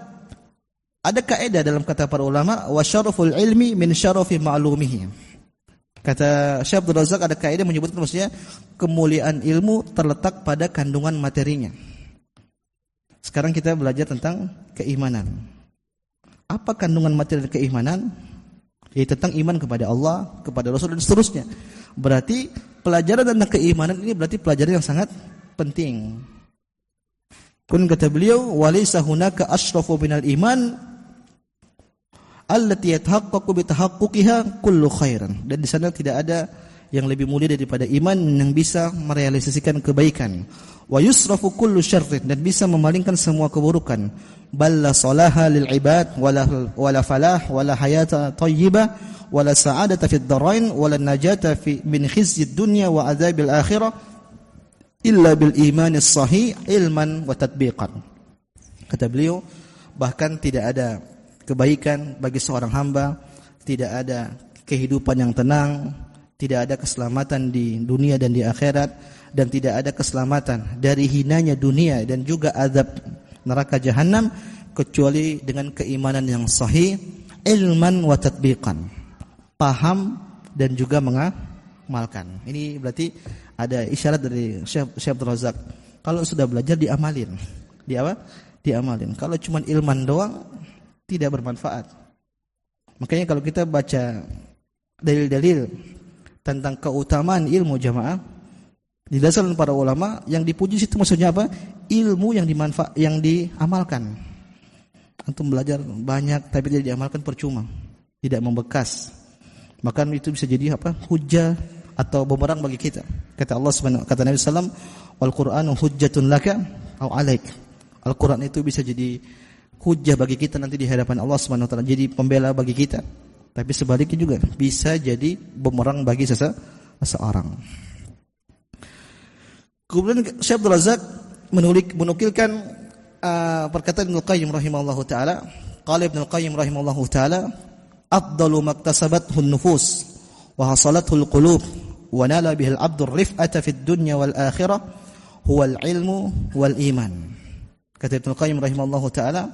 Ada kaidah dalam kata para ulama, wa syaraful ilmi min syarafi ma'lumihi. Kata Syekh Abdul Razak ada kaidah menyebutkan maksudnya kemuliaan ilmu terletak pada kandungan materinya. Sekarang kita belajar tentang keimanan. Apa kandungan materi keimanan? Yaitu tentang iman kepada Allah, kepada Rasul dan seterusnya. Berarti pelajaran tentang keimanan ini berarti pelajaran yang sangat penting. Kun kata beliau, walaysa hunaka asyrafu minal iman allati yatahaqqaqu bi tahaqquqiha kullu khairan. Dan di sana tidak ada yang lebih mulia daripada iman yang bisa merealisasikan kebaikan. Wa yusrafu kullu syarrin, dan bisa memalingkan semua keburukan. Balla salaha lil ibad wala falah wala hayata thayyibah wala sa'adata fid dharain wala najata min khizyid dunya wa adzabil akhirah illa bil imanis sahih ilman wa tatbiqan. Kata beliau, bahkan tidak ada kebaikan bagi seorang hamba, tidak ada kehidupan yang tenang, tidak ada keselamatan di dunia dan di akhirat, dan tidak ada keselamatan dari hinanya dunia dan juga azab neraka jahanam kecuali dengan keimanan yang sahih, ilman wa tatbiqan, paham dan juga mengamalkan. Ini berarti ada isyarat dari Syekh Abdul Razak. Kalau sudah belajar diamalin. Diamalin. Kalau cuma ilman doang tidak bermanfaat. Makanya kalau kita baca dalil-dalil tentang keutamaan ilmu jamaah, didasarkan para ulama yang dipuji situ maksudnya apa? Ilmu yang diamalkan. Antum belajar banyak tapi tidak diamalkan percuma, tidak membekas. Maka itu bisa jadi hujjah atau bumerang bagi kita. Kata Allah Subhanahu, kata Nabi sallallahu alaihi wasallam, "Wal Qur'anu hujjatun laka aw 'alaik." Al-Qur'an itu bisa jadi hujjah bagi kita nanti di hadapan Allah Subhanahu wa taala, jadi pembela bagi kita. Tapi sebaliknya juga bisa jadi bumerang bagi seseorang. Kemudian Syekh Abdul Razak menukilkan perkataan Ibnu Qayyim rahimahullahu taala. Qala Ibnu Qayyim rahimahullahu taala, afdalu maktasabathu an-nufus wa hasalathu al-qulub wa nala bihi al-'abdu ar-rif'ata fid dunya wal akhirah huwa al-'ilmu wal iman. Kata Ibnu Qayyim rahimahullahu taala,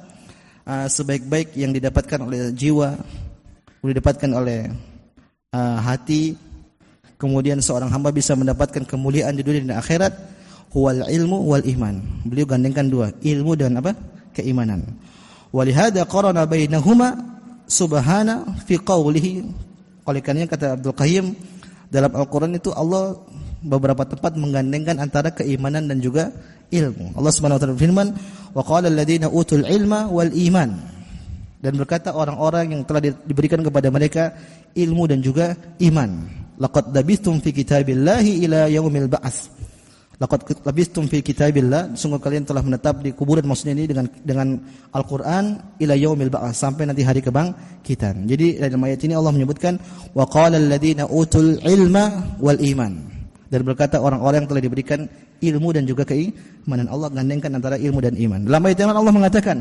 sebaik-baik yang didapatkan oleh jiwa, didapatkan oleh hati, kemudian seorang hamba bisa mendapatkan kemuliaan di dunia dan akhirat, huwal ilmu wal iman. Beliau gandengkan dua, ilmu dan apa? Keimanan. Walihada qarana bainahuma subhana fi qawlihi. Oleh karenanya kata Abdul Qayyim, dalam Al-Qur'an itu Allah beberapa tempat menggandengkan antara keimanan dan juga ilmu. Allah Subhanahu wa taala berfirman, wa qala alladziina utul ilma wal iman. Dan berkata orang-orang yang telah diberikan kepada mereka ilmu dan juga iman. Laqad labistum fi kitabillahi ila yaumil ba'ats. Laqad labistum fi kitabillah, sungguh kalian telah menetap di kuburan, maksudnya ini dengan Al-Qur'an ila yaumil ba'ats, sampai nanti hari kebangkitan. Jadi dalam ayat ini Allah menyebutkan wa qala alladziina utul ilma wal iman. Dan berkata orang-orang yang telah diberikan ilmu dan juga keimanan. Allah gandengkan antara ilmu dan iman. Dalam ayat yang Allah mengatakan,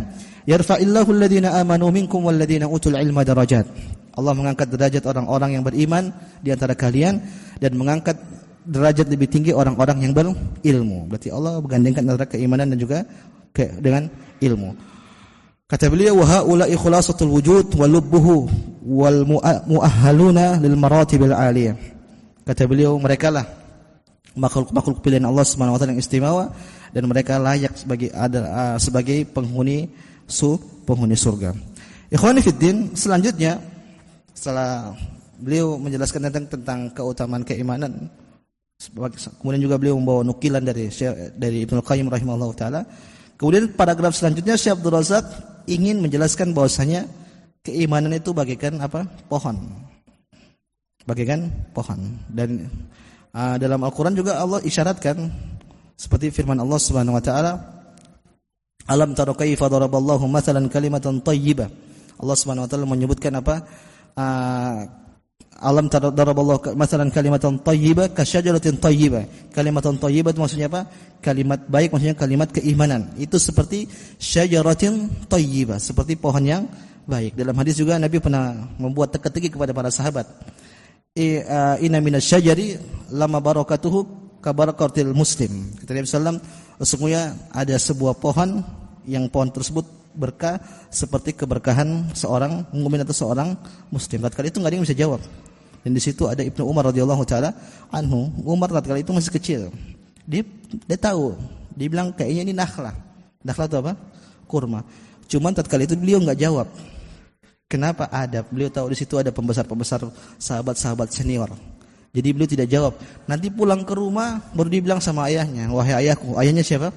yarfa'illahu alladziina aamanu minkum walladziina utul ilma darajat. Allah mengangkat derajat orang-orang yang beriman di antara kalian dan mengangkat derajat lebih tinggi orang-orang yang berilmu. Berarti Allah menggandengkan antara keimanan dan juga dengan ilmu. Kata beliau, wa haula'i khulasatul wujud wa lubbuhu wal mu'ahhaluna lil maratibil 'aliyah. Kata beliau, merekalah makhluk pilihan Allah Subhanahu wa taala yang istimewa dan mereka layak sebagai penghuni surga. Ikhwani fiddin, selanjutnya setelah beliau menjelaskan tentang keutamaan keimanan, kemudian juga beliau membawa nukilan dari Ibnu Qayyim rahimahullahu taala. Kemudian paragraf selanjutnya Syekh Abdul Razak ingin menjelaskan bahwasanya keimanan itu bagaikan apa? Pohon. Bagaikan pohon. Dan dalam Al-Quran juga Allah isyaratkan seperti firman Allah Subhanahu wa taala, alam tara kaifa daraballahu mathalan kalimatan thayyibah. Allah Subhanahu wa taala menyebutkan apa? Alam tara daraballahu mathalan kalimatan thayyibah kasyajaratin thayyibah. Kalimatan thayyibah itu maksudnya apa? Kalimat baik, maksudnya kalimat keimanan. Itu seperti syajaratin thayyibah, seperti pohon yang baik. Dalam hadis juga Nabi pernah membuat teka-teki kepada para sahabat. Inna minasyajari lama barakatuhu kabarakatil muslim. Kata Nabi sallallahu alaihi wasallam, sesungguhnya ada sebuah pohon yang pohon tersebut berkah seperti keberkahan seorang mukmin atau seorang muslim. Tatkala itu enggak ada yang bisa jawab. Dan di situ ada Ibnu Umar radhiyallahu taala anhu. Umar tatkala itu masih kecil. Dia tahu, dia bilang kayaknya ini nakhlah. Nakhlah itu apa? Kurma. Cuman tatkala itu beliau enggak jawab. Kenapa ada? Beliau tahu di situ ada pembesar-pembesar sahabat-sahabat senior. Jadi beliau tidak jawab. Nanti pulang ke rumah baru dibilang sama ayahnya, wahai ayahku. Ayahnya siapa?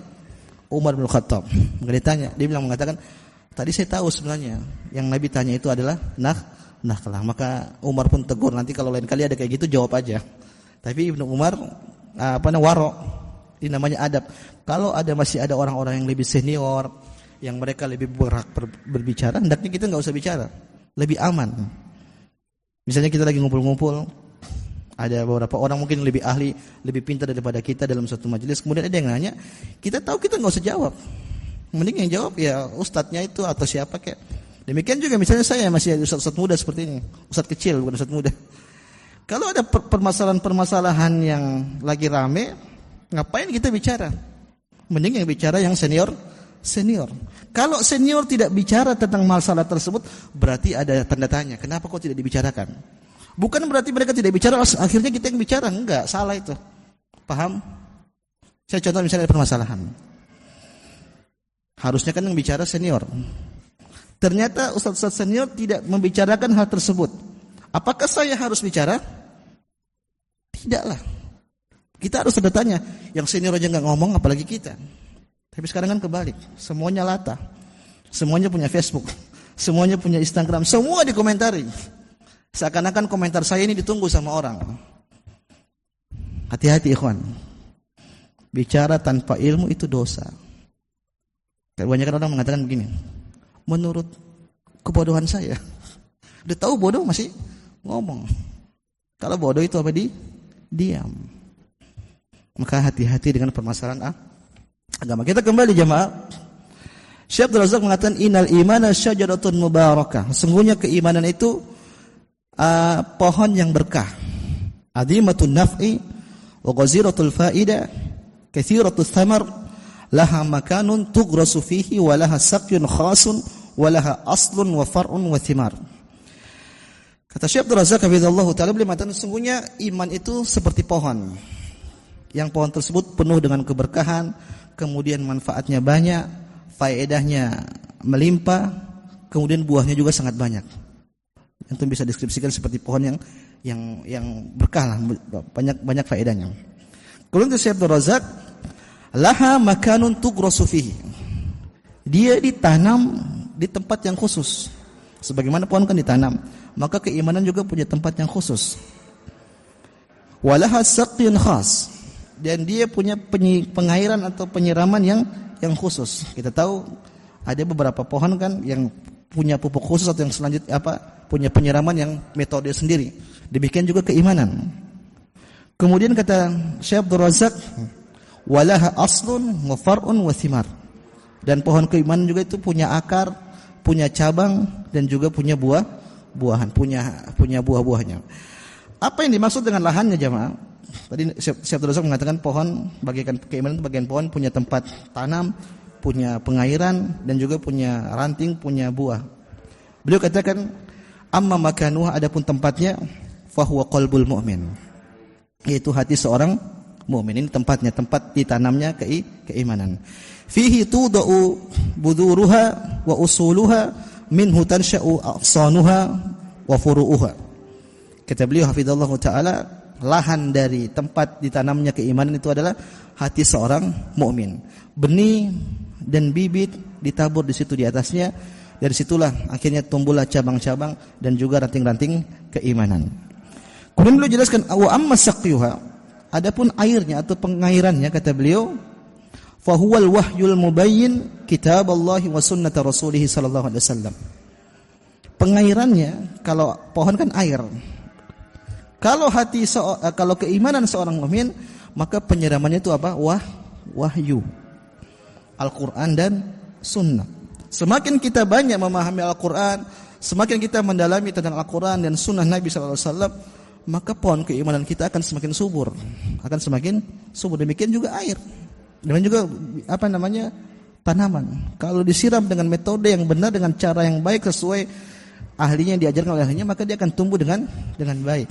Umar bin Khattab. Maka ditanya, dia mengatakan, tadi saya tahu sebenarnya yang Nabi tanya itu adalah nakhlah. Maka Umar pun tegur, nanti kalau lain kali ada kayak gitu jawab aja. Tapi Ibnu Umar waro. Ini namanya adab. Kalau masih ada orang-orang yang lebih senior, yang mereka lebih berhak berbicara, hendaknya kita enggak usah bicara. Lebih aman. Misalnya kita lagi ngumpul-ngumpul, ada beberapa orang mungkin lebih ahli, lebih pintar daripada kita dalam suatu majelis, kemudian ada yang nanya, kita tahu kita enggak usah jawab. Mending yang jawab ya ustadznya itu atau siapa kayak. Demikian juga misalnya saya masih ustadz muda seperti ini, ustadz kecil bukan ustadz muda. Kalau ada permasalahan yang lagi rame, ngapain kita bicara? Mending yang bicara yang senior. Kalau senior tidak bicara tentang masalah tersebut, berarti ada tanda tanya. Kenapa kok tidak dibicarakan? Bukan berarti mereka tidak bicara, akhirnya kita yang bicara. Enggak, salah itu. Paham? Saya contoh misalnya permasalahan. Harusnya kan yang bicara senior. Ternyata ustaz-ustaz senior tidak membicarakan hal tersebut. Apakah saya harus bicara? Tidaklah. Kita harus ada tanya. Yang senior aja enggak ngomong, apalagi kita. Tapi sekarang kan kebalik, semuanya lata, semuanya punya Facebook, semuanya punya Instagram, semua dikomentari. Seakan-akan komentar saya ini ditunggu sama orang. Hati-hati ikhwan, bicara tanpa ilmu itu dosa. Kebanyakan orang mengatakan begini, menurut kebodohan saya, udah tahu bodoh masih ngomong. Kalau bodoh itu apa? Diam. Maka hati-hati dengan permasalahan agama. Kita kembali jemaah. Syekh Abdul Razak mengatakan innal imana syajaratun mubarakah. Sesungguhnya keimanan itu pohon yang berkah. Azimatun naf'i wa ghaziratul faida, katsiratus thamar, laha makanun tughrasu fihi wa laha saqyun khasun wa laha aslun wa far'un wa thimar. Kata Syekh Abdul Razak hafizallahu taala, beliau mengatakan sesungguhnya iman itu seperti pohon. Yang pohon tersebut penuh dengan keberkahan, kemudian manfaatnya banyak, faedahnya melimpah, kemudian buahnya juga sangat banyak. Itu bisa deskripsikan seperti pohon yang berkah lah, banyak faedahnya. Kemudian Syekh Abdul Razak, laha makanun tughrasu fihi. Dia ditanam di tempat yang khusus. Sebagaimana pohon kan ditanam, maka keimanan juga punya tempat yang khusus. Walaha saqyun khas. Dan dia punya pengairan atau penyiraman yang khusus. Kita tahu ada beberapa pohon kan yang punya pupuk khusus atau yang selanjutnya punya penyiraman yang metode sendiri. Demikian juga keimanan. Kemudian kata Syekh Abdul Razak, walaha aslun wa far'un wa thimar. Dan pohon keimanan juga itu punya akar, punya cabang dan juga punya buah-buahan, punya buah-buahnya. Apa yang dimaksud dengan lahannya jemaah? Tadi Syekh Abdul Razak mengatakan pohon bagian keimanan itu bagian pohon punya tempat tanam, punya pengairan dan juga punya ranting, punya buah. Beliau katakan amma makanuha, adapun tempatnya fahuwa qalbul mu'min, yaitu hati seorang mukmin. Ini tempatnya, tempat ditanamnya keimanan. Fihi tudau buduruha wa usuluha minhu tansha'u aqsanuha wa furu'uha. Kata beliau hafizallahu taala, lahan dari tempat ditanamnya keimanan itu adalah hati seorang mukmin. Benih dan bibit ditabur di situ di atasnya. Dari situlah akhirnya tumbuhlah cabang-cabang dan juga ranting-ranting keimanan. Kemudian beliau jelaskan wa amma saqyuha, adapun airnya atau pengairannya kata beliau, fa huwal wahyul mubayyin kitab Allah wa sunnata rasulih sallallahu alaihi wasallam. Pengairannya, kalau pohon kan air. Kalau kalau keimanan seorang mukmin, maka penyiramannya itu apa? Wahyu. Al-Qur'an dan sunnah. Semakin kita banyak memahami Al-Quran, semakin kita mendalami tentang Al-Quran dan sunnah Nabi SAW, maka pohon keimanan kita akan semakin subur. Demikian juga air. Demikian juga tanaman. Kalau disiram dengan metode yang benar, dengan cara yang baik sesuai ahlinya yang diajarkan oleh ahlinya, maka dia akan tumbuh dengan baik.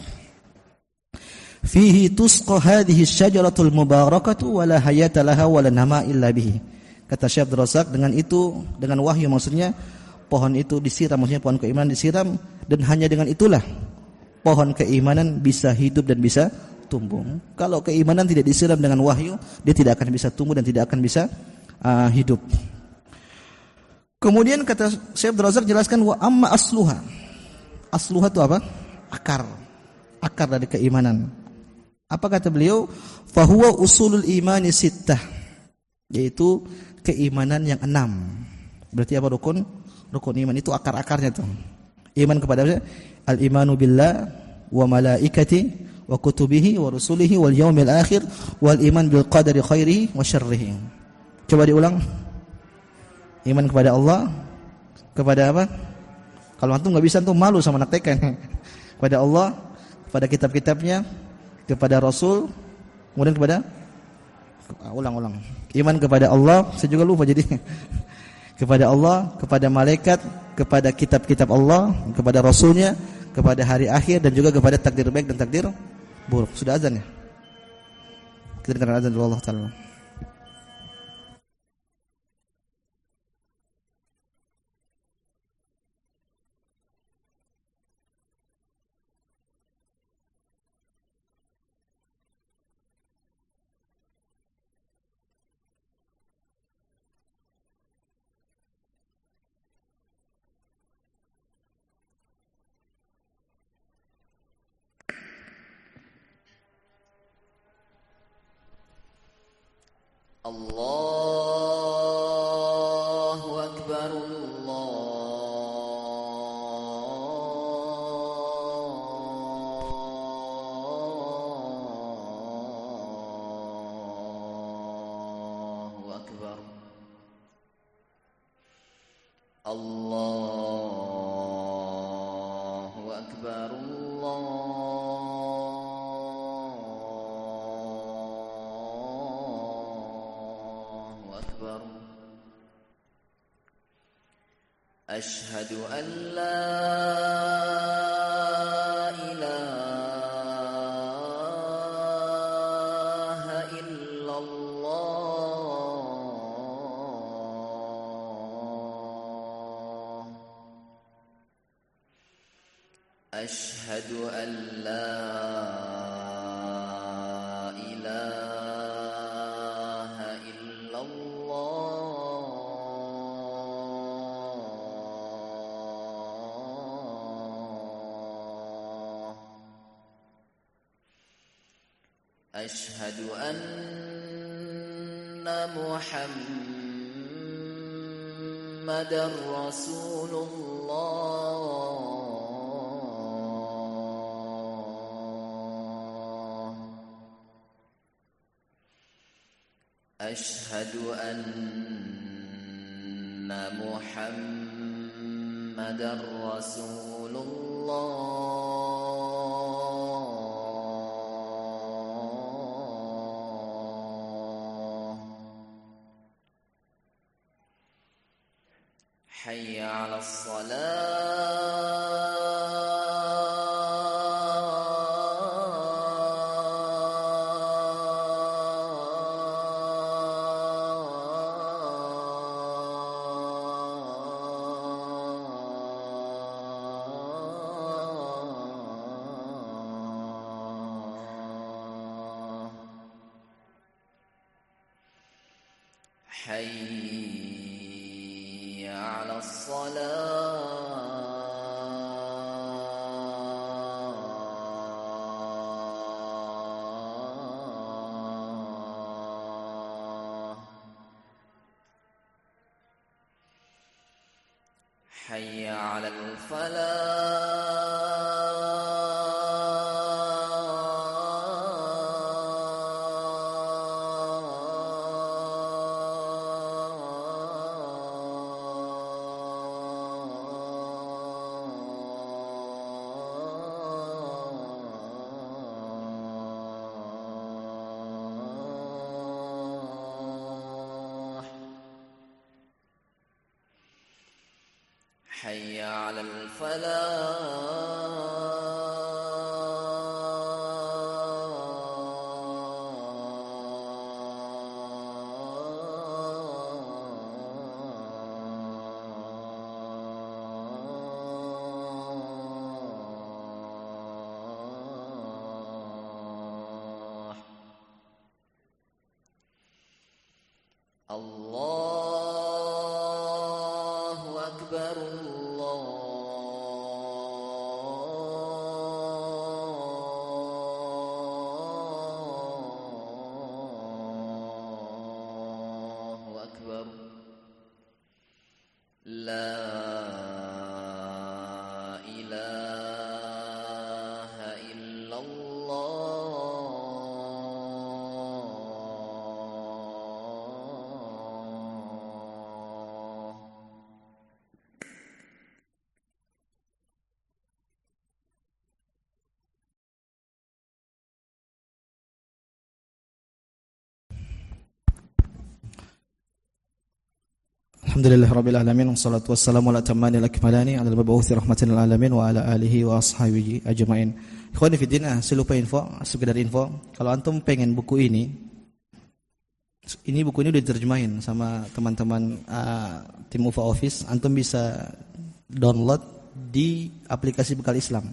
Fihi tusqa hadhihi syajaratul mubarakatu wa la hayata laha wa la nama illa bihi. Kata Syekh Abdul Razak, dengan wahyu maksudnya pohon itu disiram, maksudnya pohon keimanan disiram, dan hanya dengan itulah pohon keimanan bisa hidup dan bisa tumbuh. Kalau keimanan tidak disiram dengan wahyu, dia tidak akan bisa tumbuh dan tidak akan bisa hidup. Kemudian kata Syekh Abdul Razak jelaskan wa amma asluha. Asluha itu apa? Akar dari keimanan. Apa kata beliau? Fahuwa usulul imani sittah, yaitu keimanan yang 6. Berarti apa rukun iman itu akar-akarnya tuh. Iman kepada al-imanu billah wa malaikati wa kutubihi wa rusulihi wal yaumil akhir wal iman bil qadari khairihi wa syarrihi. Coba diulang. Iman kepada Allah, kepada apa? Kalau antum enggak bisa antum malu sama anak TK. Kepada Allah, kepada kitab-kitabnya, kepada Rasul, kemudian kepada ulang. Iman kepada Allah, saya juga lupa jadi. Kepada Allah, kepada malaikat, kepada kitab-kitab Allah, kepada Rasulnya, kepada hari akhir dan juga kepada takdir baik dan takdir buruk. Sudah azan ya? Kita dengar azan dulu Allah Ta'ala. Allahu Akbar, Allahu Akbar. أشهد أن لا إله إلا الله أشهد أن لا إله إلا الله أشهد أن محمدًا رسول الله أشهد أن محمدًا رسول الله حي على الصلاة حي على الصلاة حي على الفلاح حي على الفلاح الله أكبر الله أكبر لا إله إلا الله Alhamdulillahirabbil alamin wassalatu wassalamu ala tammani al-akmalani ala al-mab'uts rahmatan lil alamin wa ala alihi wa ashabihi ajmain. Ikhwani fi din, saya lupa sekedar info, kalau antum pengen buku ini buku ini udah diterjemahin sama teman-teman tim UFA Office, antum bisa download di aplikasi Bekal Islam.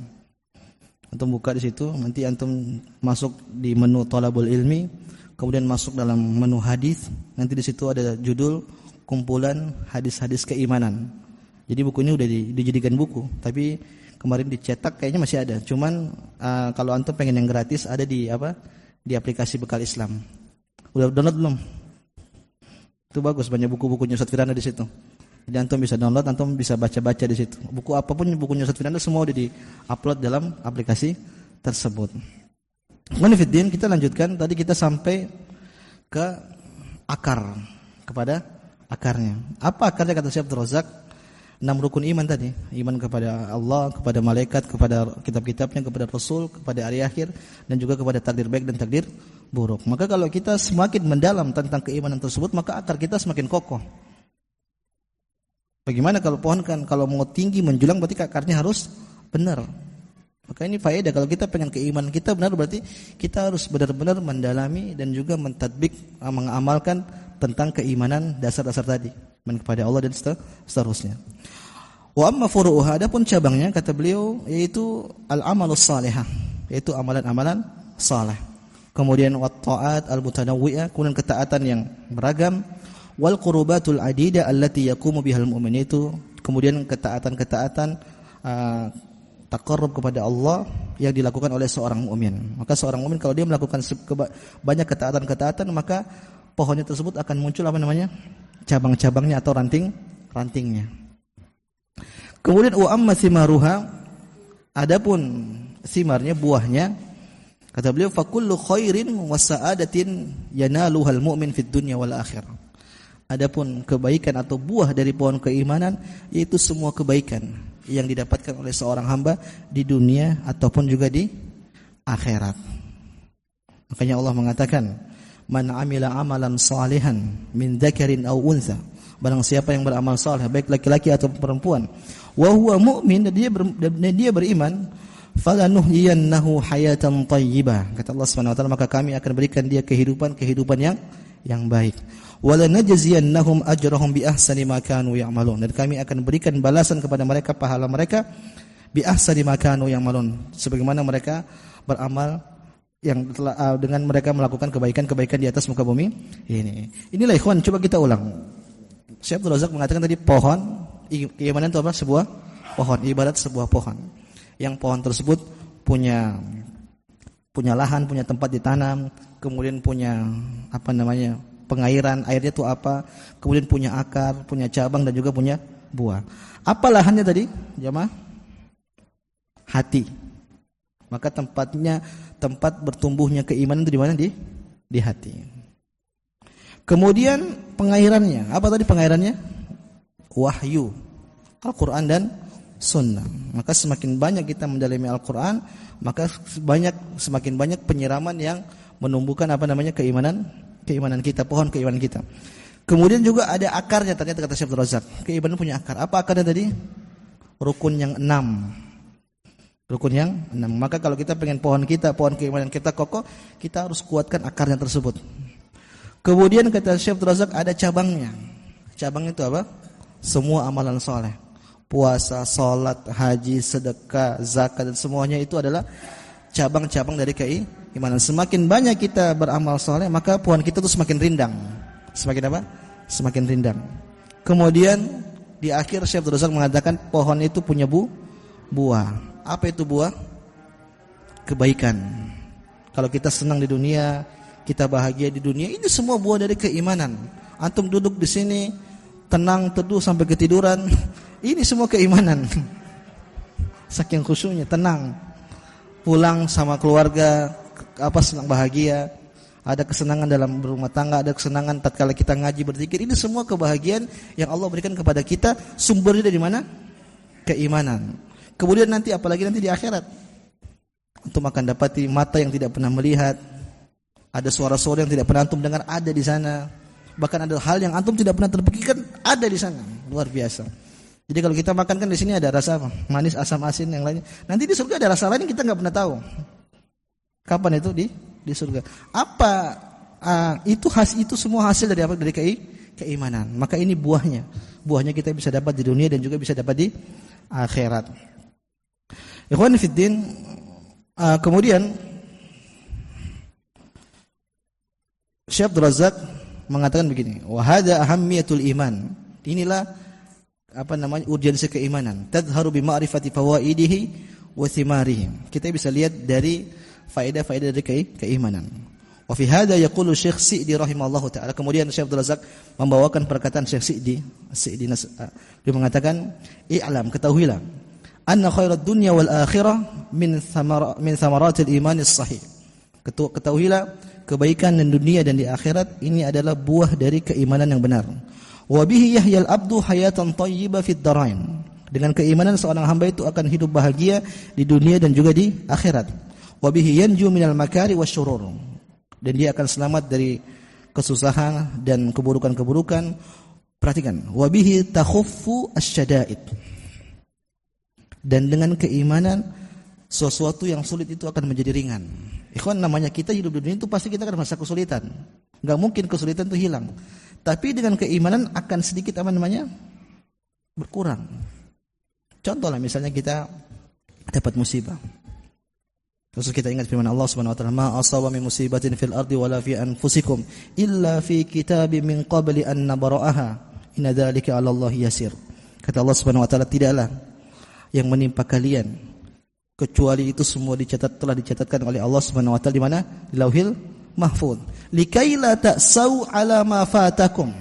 Antum buka di situ, nanti antum masuk di menu Thalabul Ilmi, kemudian masuk dalam menu hadis, nanti di situ ada judul kumpulan hadis-hadis keimanan. Jadi buku ini udah dijadikan buku, tapi kemarin dicetak kayaknya masih ada. Cuman kalau antum pengen yang gratis ada di aplikasi Bekal Islam. Udah download belum? Itu bagus, banyak buku-bukunya Ustaz Firanda di situ. Jadi antum bisa download, antum bisa baca-baca di situ. Buku apapun bukunya Ustaz Firanda semua udah di-upload dalam aplikasi tersebut. Manifiddin, kita lanjutkan. Tadi kita sampai ke kepada akarnya. Apa akarnya kata Syekh Abdul Razak? 6 rukun iman tadi. Iman kepada Allah, kepada malaikat, kepada kitab-kitabnya, kepada Rasul, kepada hari akhir, dan juga kepada takdir baik dan takdir buruk. Maka kalau kita semakin mendalam tentang keimanan tersebut, maka akar kita semakin kokoh. Bagaimana kalau pohon kan kalau mau tinggi menjulang berarti akarnya harus benar. Maka ini faedah kalau kita pengen keimanan kita benar berarti kita harus benar-benar mendalami dan juga mentadbik mengamalkan tentang keimanan dasar-dasar tadi kepada Allah dan seterusnya. Wa amma furu'uha, adapun cabangnya kata beliau yaitu al-amalus salihah, yaitu amalan-amalan saleh. Kemudian wat ta'at al-mutanawwi'ah, kemudian ketaatan yang beragam. Wal qurubatul adida allati yaqumu bihal mu'min, itu kemudian ketaatan-ketaatan taqarrub kepada Allah yang dilakukan oleh seorang mukmin. Maka seorang mukmin kalau dia melakukan banyak ketaatan-ketaatan maka pohonnya tersebut akan muncul cabang-cabangnya atau rantingnya. Kemudian wa amma thimaruha, adapun simarnya buahnya kata beliau fa kullu khairin wa sa'adatin yanaluhal mu'min fid dunya wal akhirah. Adapun kebaikan atau buah dari pohon keimanan yaitu semua kebaikan yang didapatkan oleh seorang hamba di dunia ataupun juga di akhirat. Makanya Allah mengatakan, "Man 'amila 'amalan salihan min dzakarin aw untha." Barang siapa yang beramal saleh baik laki-laki atau perempuan, wa huwa mu'min, dan dia beriman, falanuhyiyannahu hayatan thayyibah. Kata Allah Subhanahu wa taala, maka kami akan berikan dia kehidupan yang baik. Wala najziyannahum ajrahum bi ahsani ma kanu ya'malun, dan kami akan berikan balasan kepada mereka pahala mereka bi ahsani ma kanu ya'malun, sebagaimana mereka beramal yang telah dengan mereka melakukan kebaikan-kebaikan di atas muka bumi ini. Inilah ikhwan, coba kita ulang. Syekh Abdul Razak mengatakan tadi pohon keimanan itu apa? Sebuah pohon, ibarat sebuah pohon. Yang pohon tersebut punya lahan, punya tempat ditanam, kemudian punya pengairan, airnya itu apa, kemudian punya akar, punya cabang dan juga punya buah. Apa lahannya tadi? Jamaah? Hati. Maka tempat bertumbuhnya keimanan itu di mana? Di hati. Kemudian pengairannya, apa tadi pengairannya? Wahyu, Al-Qur'an dan Sunnah. Maka semakin banyak kita mendalami Al-Qur'an, maka semakin banyak penyiraman yang menumbuhkan keimanan kita, pohon keimanan kita. Kemudian juga ada akarnya, ternyata kata Syekh Abdul Razak, keimanan punya akar. Apa akarnya tadi? Rukun yang 6. Maka kalau kita pengen pohon keimanan kita kokoh, kita harus kuatkan akarnya tersebut. Kemudian kata Syekh Abdul Razak ada cabangnya. Cabang itu apa? Semua amalan soleh. Puasa, salat, haji, sedekah, zakat dan semuanya itu adalah cabang-cabang dari keimanan. Semakin banyak kita beramal soleh, maka pohon kita itu semakin rindang. Semakin apa? Semakin rindang. Kemudian di akhir Syekh Abdul Razak mengatakan pohon itu punya buah. Apa itu buah? Kebaikan. Kalau kita senang di dunia, kita bahagia di dunia, ini semua buah dari keimanan. Antum duduk di sini tenang, teduh sampai ketiduran, ini semua keimanan. Saking khusyuknya, tenang. Pulang sama keluarga, senang bahagia, ada kesenangan dalam berumah tangga, ada kesenangan tatkala kita ngaji berzikir. Ini semua kebahagiaan yang Allah berikan kepada kita, sumbernya dari mana? Keimanan. Kemudian nanti apalagi nanti di akhirat, antum akan dapati mata yang tidak pernah melihat, ada suara-suara yang tidak pernah antum dengar ada di sana. Bahkan ada hal yang antum tidak pernah terpikirkan ada di sana. Luar biasa. Jadi kalau kita makan kan di sini ada rasa apa? Manis, asam, asin yang lainnya. Nanti di surga ada rasa lain kita nggak pernah tahu. Kapan itu di surga? Apa itu semua hasil dari apa? Dari keimanan. Maka ini buahnya. Buahnya kita bisa dapat di dunia dan juga bisa dapat di akhirat. Ikhwan fiddin, kemudian Syekh Abdul Razak mengatakan begini, wa hadza ahammiyatul iman. Inilah urgensi keimanan. Tadharu bi ma'rifati fawaidihi wa thimarihi. Kita bisa lihat dari faedah-faedah dari keimanan. Wa fi hadza yaqulu Syekh Sa'di rahimallahu taala. Kemudian Syekh Abdul Razak membawakan perkataan Syekh Sa'di dia mengatakan, i'lam, ketahuilah, anna khairad dunya wal akhirah min thamaratil imanis sahih. Ketahuilah, kebaikan di dunia dan di akhirat ini adalah buah dari keimanan yang benar. Wa bihi yahyal abdu hayatan thayyibah fid darain. Dengan keimanan seorang hamba itu akan hidup bahagia di dunia dan juga di akhirat. Wa bihi yanju minal makari wasyurur. Dan dia akan selamat dari kesusahan dan keburukan-keburukan. Perhatikan, wa bihi takhuffu asyada'id. Dan dengan keimanan sesuatu yang sulit itu akan menjadi ringan. Ikhwan, namanya kita hidup di dunia itu pasti kita akan masa kesulitan. Enggak mungkin kesulitan itu hilang. Tapi dengan keimanan akan sedikit berkurang. Contoh lah misalnya kita dapat musibah. Terus kita ingat firman Allah Subhanahu wa taala, "Ma asaba min musibatin fil ardi wala fi anfusikum illa fi kitabim min qabli an nabra'aha. Inna dzalika 'ala Allah yasir." Kata Allah Subhanahu wa taala, tidaklah yang menimpa kalian kecuali itu semua telah dicatatkan oleh Allah Subhanahu wa taala di mana? Di Lauhil Mahfuz. Likai la ta'sau 'ala ma fatakum.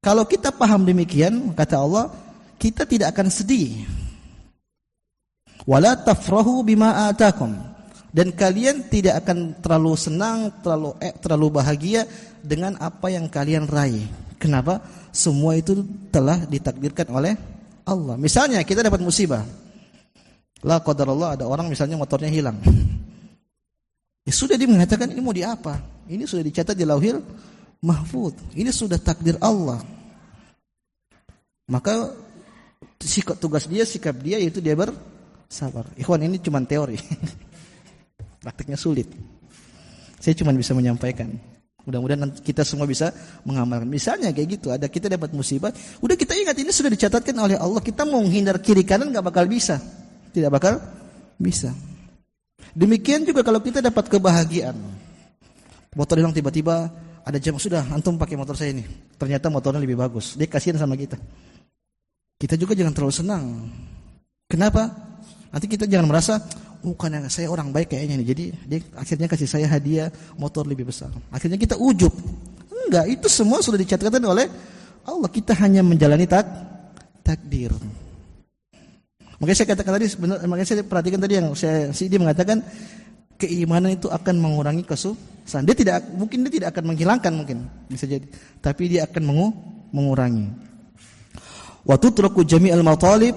Kalau kita paham demikian, kata Allah, kita tidak akan sedih. Wala tafrahu bima atakum, dan kalian tidak akan terlalu senang, terlalu bahagia dengan apa yang kalian raih. Kenapa? Semua itu telah ditakdirkan oleh Allah. Misalnya kita dapat musibah. La qadarullah, ada orang misalnya motornya hilang. Ya sudah, dia mengatakan ini mau diapa? Ini sudah dicatat di Lauhil Mahfuz. Ini sudah takdir Allah. Maka tugas dia, sikap dia yaitu dia bersabar. Ikhwan, ini cuma teori. Praktiknya sulit. Saya cuma bisa menyampaikan. Mudah-mudahan kita semua bisa mengamalkan. Misalnya kayak gitu, ada kita dapat musibah, udah kita ingat ini sudah dicatatkan oleh Allah. Kita mau menghindar kiri kanan enggak bakal bisa. Tidak bakal bisa. Demikian juga kalau kita dapat kebahagiaan. Motor hilang tiba-tiba, ada jam, sudah antum pakai motor saya ini. Ternyata motornya lebih bagus. Dia kasihan sama kita. Kita juga jangan terlalu senang. Kenapa? Nanti kita jangan merasa, karena saya orang baik kayaknya nih, jadi dia akhirnya kasih saya hadiah motor lebih besar. Akhirnya kita ujub. Enggak, itu semua sudah dicatatkan oleh Allah. Kita hanya menjalani takdir. Makanya saya katakan tadi, makanya saya perhatikan tadi yang dia mengatakan keimanan itu akan mengurangi kesusahan. Dia tidak akan menghilangkan, mungkin bisa jadi, tapi dia akan mengurangi. Wa tutraku jami'al matalib,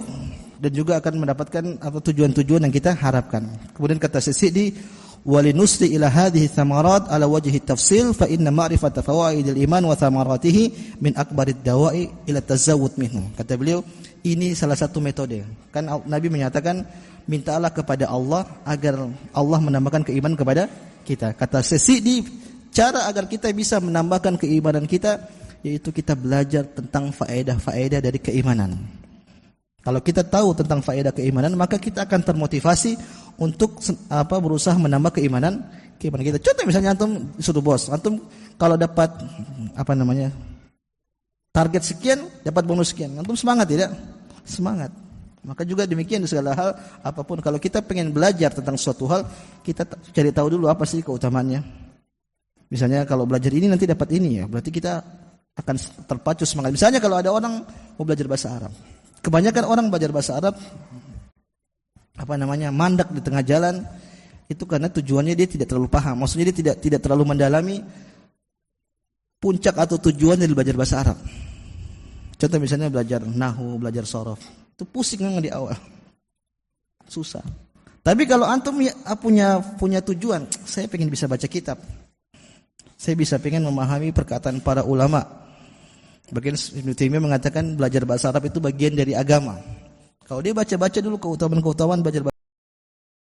dan juga akan mendapatkan tujuan-tujuan yang kita harapkan. Kemudian kata Sa'di, walinusli ila hadhihi thamarat ala wajhi tafsil fa inna ma'rifata fawaidil iman wa thamaratihi min akbarid dawa'i ila tazawwud minhu. Kata beliau, ini salah satu metode. Kan Nabi menyatakan, mintalah kepada Allah agar Allah menambahkan keimanan kepada kita. Kata Sa'di, cara agar kita bisa menambahkan keimanan kita yaitu kita belajar tentang faedah-faedah dari keimanan. Kalau kita tahu tentang faedah keimanan, maka kita akan termotivasi untuk berusaha menambah keimanan kita. Contoh misalnya antum disuruh bos, antum kalau dapat target sekian, dapat bonus sekian, antum semangat tidak? Semangat. Maka juga demikian di segala hal apapun, kalau kita pengen belajar tentang suatu hal, kita cari tahu dulu apa sih keutamaannya. Misalnya kalau belajar ini nanti dapat ini ya, berarti kita akan terpacu semangat. Misalnya kalau ada orang mau belajar bahasa Arab. Kebanyakan orang belajar bahasa Arab mandak di tengah jalan, itu karena tujuannya dia tidak terlalu paham. Maksudnya dia tidak terlalu mendalami puncak atau tujuan dari belajar bahasa Arab. Contoh misalnya belajar nahwu, belajar shorof, itu pusing memang di awal, susah. Tapi kalau antum punya tujuan, saya pengen bisa baca kitab, saya pengen memahami perkataan para ulama. Bagian Ibnu Taimiyah mengatakan belajar bahasa Arab itu bagian dari agama. Kalau dia baca-baca dulu keutamaan-keutamaan belajar bahasa